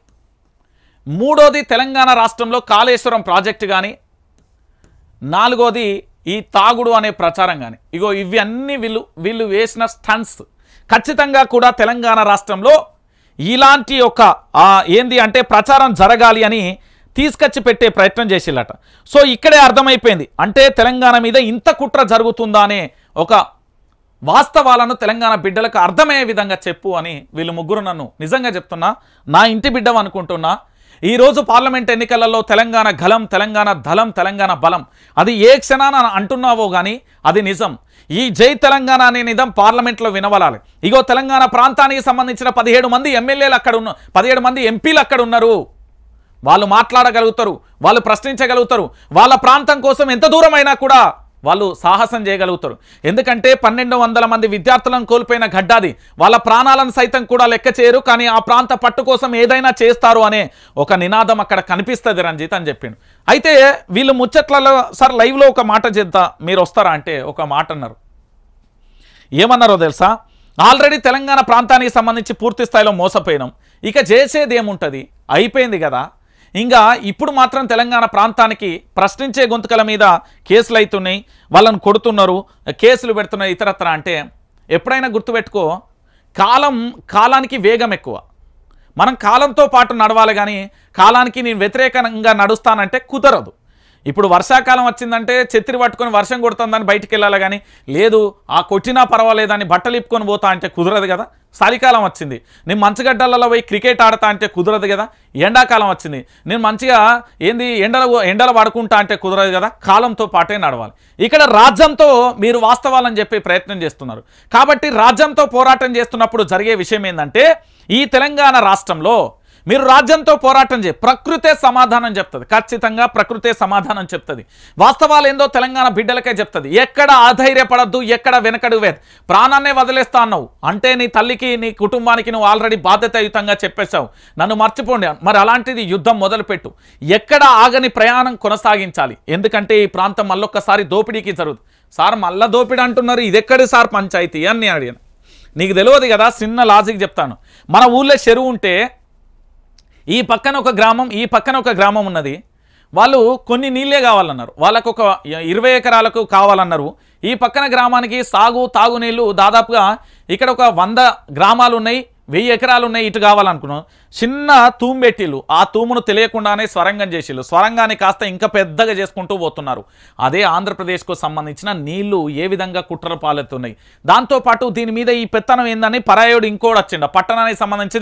మూడోది తెలంగాణ రాష్ట్రంలో కాళేశ్వరం ప్రాజెక్టు కానీ, నాలుగోది ఈ తాగుడు అనే ప్రచారం కానీ. ఇగో ఇవి అన్నీ వీళ్ళు వేసిన స్టంట్స్. ఖచ్చితంగా కూడా తెలంగాణ రాష్ట్రంలో ఇలాంటి ఒక ఏంది అంటే ప్రచారం జరగాలి అని తీసుకొచ్చి పెట్టే ప్రయత్నం చేసిల్లట. సో ఇక్కడే అర్థమైపోయింది అంటే తెలంగాణ మీద ఇంత కుట్ర జరుగుతుందా అనే ఒక వాస్తవాలను తెలంగాణ బిడ్డలకు అర్థమయ్యే విధంగా చెప్పు అని వీళ్ళు ముగ్గురు నన్ను నిజంగా చెప్తున్నా నా ఇంటి బిడ్డం అనుకుంటున్నా. ఈరోజు పార్లమెంట్ ఎన్నికలలో తెలంగాణ గలం, తెలంగాణ దళం, తెలంగాణ బలం అది ఏ క్షణాన అంటున్నావో కానీ అది నిజం. ఈ జై తెలంగాణ అనే నిజం పార్లమెంట్లో వినవలాలి. ఇగో తెలంగాణ ప్రాంతానికి సంబంధించిన 17 మంది ఎమ్మెల్యేలు అక్కడ ఉన్నారు, 17 మంది ఎంపీలు అక్కడ ఉన్నారు. వాళ్ళు మాట్లాడగలుగుతారు, వాళ్ళు ప్రశ్నించగలుగుతారు, వాళ్ళ ప్రాంతం కోసం ఎంత దూరం అయినా కూడా వాళ్ళు సాహసం చేయగలుగుతారు. ఎందుకంటే 1200 మంది విద్యార్థులను కోల్పోయిన గడ్డాది, వాళ్ళ ప్రాణాలను సైతం కూడా లెక్క చేయరు, కానీ ఆ ప్రాంత పట్టు కోసం ఏదైనా చేస్తారు అనే ఒక నినాదం అక్కడ కనిపిస్తుంది రంజిత్ అని చెప్పిండు. అయితే వీళ్ళు ముచ్చట్లలో సార్ లైవ్లో ఒక మాట చేద్దా మీరు వస్తారా అంటే ఒక మాట అన్నారు. ఏమన్నారో తెలుసా? ఆల్రెడీ తెలంగాణ ప్రాంతానికి సంబంధించి పూర్తి స్థాయిలో మోసపోయినాం, ఇక చేసేది ఏముంటుంది, అయిపోయింది కదా, ఇంకా ఇప్పుడు మాత్రం తెలంగాణ ప్రాంతానికి ప్రశ్నించే గొంతుకల మీద కేసులు అవుతున్నాయి, వాళ్ళని కొడుతున్నారు, కేసులు పెడుతున్నారు ఇతరత్ర. అంటే ఎప్పుడైనా గుర్తుపెట్టుకో, కాలానికి వేగం ఎక్కువ. మనం కాలంతో పాటు నడవాలి, కానీ కాలానికి నేను వ్యతిరేకంగా నడుస్తానంటే కుదరదు. ఇప్పుడు వర్షాకాలం వచ్చిందంటే ఛత్రి పట్టుకొని వర్షం కొడుతుందని బయటికి వెళ్ళాలి, కానీ లేదు ఆ కొట్టినా పర్వాలేదని బట్టలు ఇప్పుకొని పోతా అంటే కుదరదు కదా. చలికాలం వచ్చింది, నేను మంచుగడ్డలలో పోయి క్రికెట్ ఆడతా అంటే కుదరదు కదా. ఎండాకాలం వచ్చింది, నేను మంచిగా ఎండలు పడుకుంటా అంటే కుదరదు కదా. కాలంతో పాటే నడవాలి. ఇక్కడ రాజ్యంతో మీరు వాస్తవాలని చెప్పి ప్రయత్నం చేస్తున్నారు. కాబట్టి రాజ్యంతో పోరాటం చేస్తున్నప్పుడు జరిగే విషయం ఏంటంటే, ఈ తెలంగాణ రాష్ట్రంలో మీరు రాజ్యంతో పోరాటం ప్రకృతే సమాధానం చెప్తుంది. ఖచ్చితంగా ప్రకృతే సమాధానం చెప్తుంది. వాస్తవాలు ఏందో తెలంగాణ బిడ్డలకే చెప్తుంది. ఎక్కడ ఆధైర్యపడద్దు, ఎక్కడ వెనకడు వేద్, ప్రాణాన్నే వదిలేస్తా అన్నావు అంటే నీ తల్లికి నీ కుటుంబానికి నువ్వు ఆల్రెడీ బాధ్యతాయుతంగా చెప్పేశావు, నన్ను మర్చిపోండి. మరి అలాంటిది యుద్ధం మొదలుపెట్టు, ఎక్కడ ఆగని ప్రయాణం కొనసాగించాలి. ఎందుకంటే ఈ ప్రాంతం మళ్ళొక్కసారి దోపిడీకి జరుగుతుంది. సార్ మళ్ళా దోపిడీ అంటున్నారు, ఇది ఎక్కడి సార్ పంచాయతీ అని అడిగాను. నీకు తెలియదు కదా, చిన్న లాజిక్ చెప్తాను. మన ఊళ్ళో చెరువు ఉంటే ఈ పక్కన ఒక గ్రామం, ఈ పక్కన ఒక గ్రామం ఉన్నది. వాళ్ళు కొన్ని నీళ్ళే కావాలన్నారు, వాళ్ళకు ఒక 20 ఎకరాలకు కావాలన్నారు. ఈ పక్కన గ్రామానికి తాగునీళ్ళు దాదాపుగా ఇక్కడ ఒక 100 గ్రామాలు ఉన్నాయి, 1000 ఎకరాలు ఉన్నాయి, ఇటు కావాలనుకున్నాం. చిన్న తూము పెట్టిళ్ళు, ఆ తూమును తెలియకుండానే స్వరంగం చేసిళ్ళు. స్వరంగాన్ని కాస్త ఇంకా పెద్దగా చేసుకుంటూ పోతున్నారు. అదే ఆంధ్రప్రదేశ్కు సంబంధించిన నీళ్లు ఏ విధంగా కుట్రలు పాలెత్తున్నాయి. దాంతోపాటు దీని మీద ఈ పెత్తనం ఏందని పరాయుడు ఇంకోటి వచ్చిండ, పట్టణానికి సంబంధించి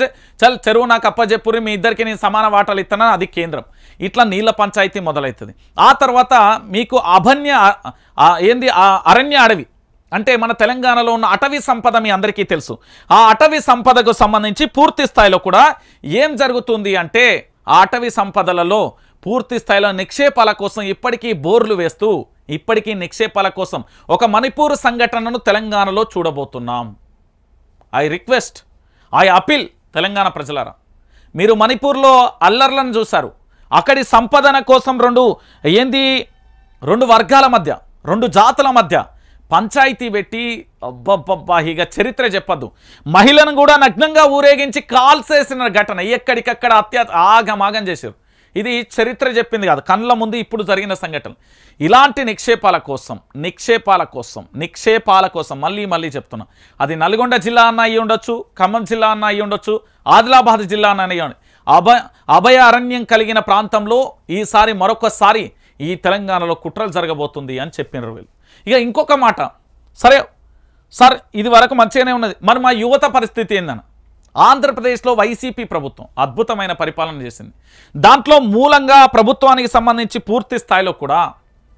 చెరువు నాకు అప్పచెప్పురి, మీ ఇద్దరికి నేను సమాన వాటాలు ఇస్తానని, అది కేంద్రం. ఇట్లా నీళ్ళ పంచాయతీ మొదలవుతుంది. ఆ తర్వాత మీకు అరణ్య అడవి అంటే మన తెలంగాణలో ఉన్న అటవీ సంపద మీ అందరికీ తెలుసు. ఆ అటవీ సంపదకు సంబంధించి పూర్తి స్థాయిలో కూడా ఏం జరుగుతుంది అంటే, ఆ అటవీ సంపదలలో పూర్తి స్థాయిలో నిక్షేపాల కోసం ఇప్పటికీ బోర్లు వేస్తూ, ఇప్పటికీ నిక్షేపాల కోసం ఒక మణిపూర్ సంఘటనను తెలంగాణలో చూడబోతున్నాం. I request, I appeal Telangana ప్రజలారా, మీరు మణిపూర్లో అల్లర్లను చూశారు. అక్కడి సంపదన కోసం రెండు వర్గాల మధ్య, రెండు జాతుల మధ్య పంచాయతీ పెట్టి అబ్బబ్బబ్బా ఇక చరిత్ర చెప్పద్దు. మహిళను కూడా నగ్నంగా ఊరేగించి కాల్సేసిన ఘటన, ఎక్కడికక్కడ ఆగమాగం చేశారు. ఇది చరిత్ర చెప్పింది కాదు, కళ్ళ ముందు ఇప్పుడు జరిగిన సంఘటన. ఇలాంటి నిక్షేపాల కోసం మళ్ళీ చెప్తున్నా, అది నల్గొండ జిల్లా అన్న అయ్యి ఉండొచ్చు, ఖమ్మం జిల్లా అన్న అయ్యి ఉండొచ్చు, ఆదిలాబాద్ జిల్లా అన్న అయ్యి ఉండొచ్చు. అభయ అరణ్యం కలిగిన ప్రాంతంలో ఈసారి మరొకసారి ఈ తెలంగాణలో కుట్రలు జరగబోతుంది అని చెప్పినారు వీళ్ళు. ఇక ఇంకొక మాట, సరే సార్ ఇది వరకు మంచిగానే ఉన్నది, మరి మా యువత పరిస్థితి ఏందన్న? ఆంధ్రప్రదేశ్లో వైసీపీ ప్రభుత్వం అద్భుతమైన పరిపాలన చేసింది. దాంట్లో మూలంగా ప్రభుత్వానికి సంబంధించి పూర్తి స్థాయిలో కూడా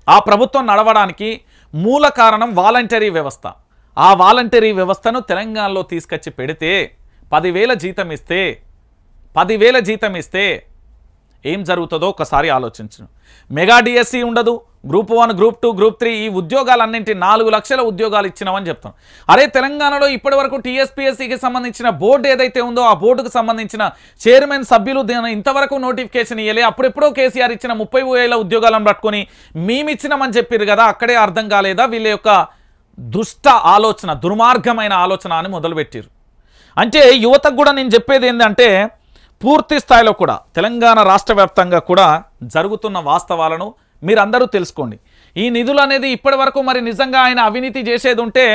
ఆ ప్రభుత్వం నడవడానికి మూల కారణం వాలంటరీ వ్యవస్థ. ఆ వాలంటరీ వ్యవస్థను తెలంగాణలో తీసుకొచ్చి పెడితే 10,000 జీతం ఇస్తే ఏం జరుగుతుందో ఒకసారి ఆలోచించను. మెగా డిఎస్సి ఉండదు, గ్రూప్ 1, గ్రూప్ 2, గ్రూప్ 3 ఈ ఉద్యోగాలన్నింటి 4 లక్షల ఉద్యోగాలు ఇచ్చినామని చెప్తాం. అరే తెలంగాణలో ఇప్పటి వరకు టీఎస్పీఎస్సీకి సంబంధించిన బోర్డు ఏదైతే ఉందో ఆ బోర్డుకు సంబంధించిన చైర్మన్ సభ్యులు ఇంతవరకు నోటిఫికేషన్ ఇవ్వలే. అప్పుడెప్పుడో కేసీఆర్ ఇచ్చిన 30,000 ఉద్యోగాలను పట్టుకొని మేమిచ్చినామని చెప్పారు కదా, అక్కడే అర్థం కాలేదా వీళ్ళ యొక్క దుష్ట ఆలోచన, దుర్మార్గమైన ఆలోచన అని మొదలుపెట్టారు. అంటే యువతకు కూడా నేను చెప్పేది ఏంటంటే, పూర్తి స్థాయిలో కూడా తెలంగాణ రాష్ట్ర వ్యాప్తంగా కూడా జరుగుతున్న వాస్తవాలను మీరందరూ తెలుసుకోండి. ఈ నిధులు అనేది ఇప్పటి వరకు మరి నిజంగా ఆయన అవినీతి చేసేది ఉంటే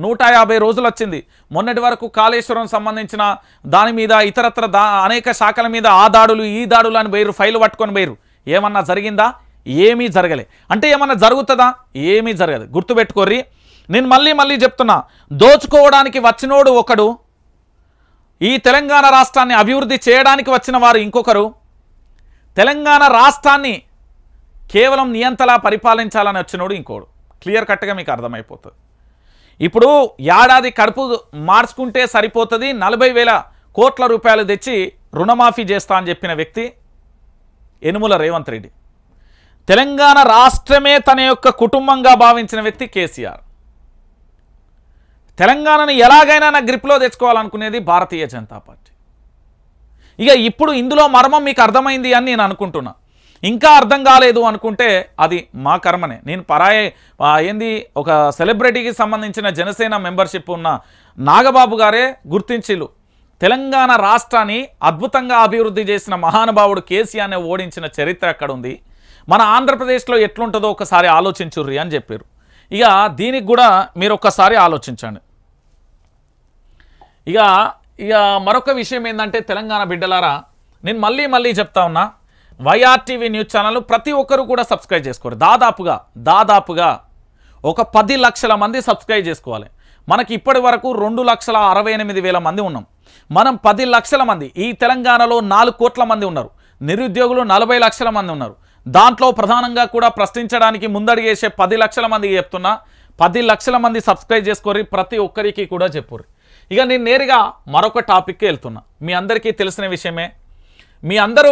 150 రోజులు వచ్చింది. మొన్నటి వరకు కాళేశ్వరం సంబంధించిన దాని మీద ఇతరత్ర అనేక శాఖల మీద ఆ దాడులు ఈ దాడులు అని పోయారు, ఫైలు పట్టుకొని పోయారు. ఏమన్నా జరిగిందా? ఏమీ జరగలే. అంటే ఏమన్నా జరుగుతుందా? ఏమీ జరగదు. గుర్తుపెట్టుకోర్రి, నేను మళ్ళీ చెప్తున్నా, దోచుకోవడానికి వచ్చినోడు ఒకడు, ఈ తెలంగాణ రాష్ట్రాన్ని అభివృద్ధి చేయడానికి వచ్చిన వారు ఇంకొకరు, తెలంగాణ రాష్ట్రాన్ని కేవలం నియంతలా పరిపాలించాలని వచ్చినోడు ఇంకోడు. క్లియర్ కట్గా మీకు అర్థమైపోతుంది. ఇప్పుడు ఏడాది కడుపు మార్చుకుంటే సరిపోతుంది, 40,000 కోట్ల రూపాయలు తెచ్చి రుణమాఫీ చేస్తా అని చెప్పిన వ్యక్తి యనుమల రేవంత్ రెడ్డి. తెలంగాణ రాష్ట్రమే తన యొక్క కుటుంబంగా భావించిన వ్యక్తి కేసీఆర్. తెలంగాణను ఎలాగైనా నా గ్రిప్లో తెచ్చుకోవాలనుకునేది భారతీయ జనతా పార్టీ. ఇక ఇప్పుడు ఇందులో మర్మం మీకు అర్థమైంది అని నేను అనుకుంటున్నా. ఇంకా అర్థం కాలేదు అనుకుంటే అది మా కర్మనే. నేను ఏంది ఒక సెలబ్రిటీకి సంబంధించిన జనసేన మెంబర్షిప్ ఉన్న నాగబాబు గారే గుర్తించిలు. తెలంగాణ రాష్ట్రాన్ని అద్భుతంగా అభివృద్ధి చేసిన మహానుభావుడు కేసీఆర్ని ఓడించిన చరిత్ర అక్కడ ఉంది. మన ఆంధ్రప్రదేశ్లో ఎట్లుంటుందో ఒకసారి ఆలోచించుర్రి అని చెప్పారు. ఇక దీనికి కూడా మీరు ఒక్కసారి ఆలోచించండి. ఇక మరొక విషయం ఏంటంటే తెలంగాణ బిడ్డలారా, నేను మళ్ళీ చెప్తా ఉన్నా, వైఆర్టీవీ న్యూస్ ఛానల్ ప్రతి ఒక్కరు కూడా సబ్స్క్రైబ్ చేసుకోరు. దాదాపుగా ఒక 10 లక్షల మంది సబ్స్క్రైబ్ చేసుకోవాలి. మనకి ఇప్పటి వరకు 2,68,000 మంది ఉన్నాం. మనం 10 లక్షల మంది, ఈ తెలంగాణలో 4 కోట్ల మంది ఉన్నారు. నిరుద్యోగులు 40 లక్షల మంది ఉన్నారు. దాంట్లో ప్రధానంగా కూడా ప్రశ్నించడానికి ముందడిగేసే 10 లక్షల మందికి చెప్తున్నా, 10 లక్షల మంది సబ్స్క్రైబ్ చేసుకోరి, ప్రతి ఒక్కరికి కూడా చెప్పుర్రి. ఇక నేను నేరుగా మరొక టాపిక్కి వెళ్తున్నా. మీ అందరికీ తెలిసిన విషయమే. మీ అందరూ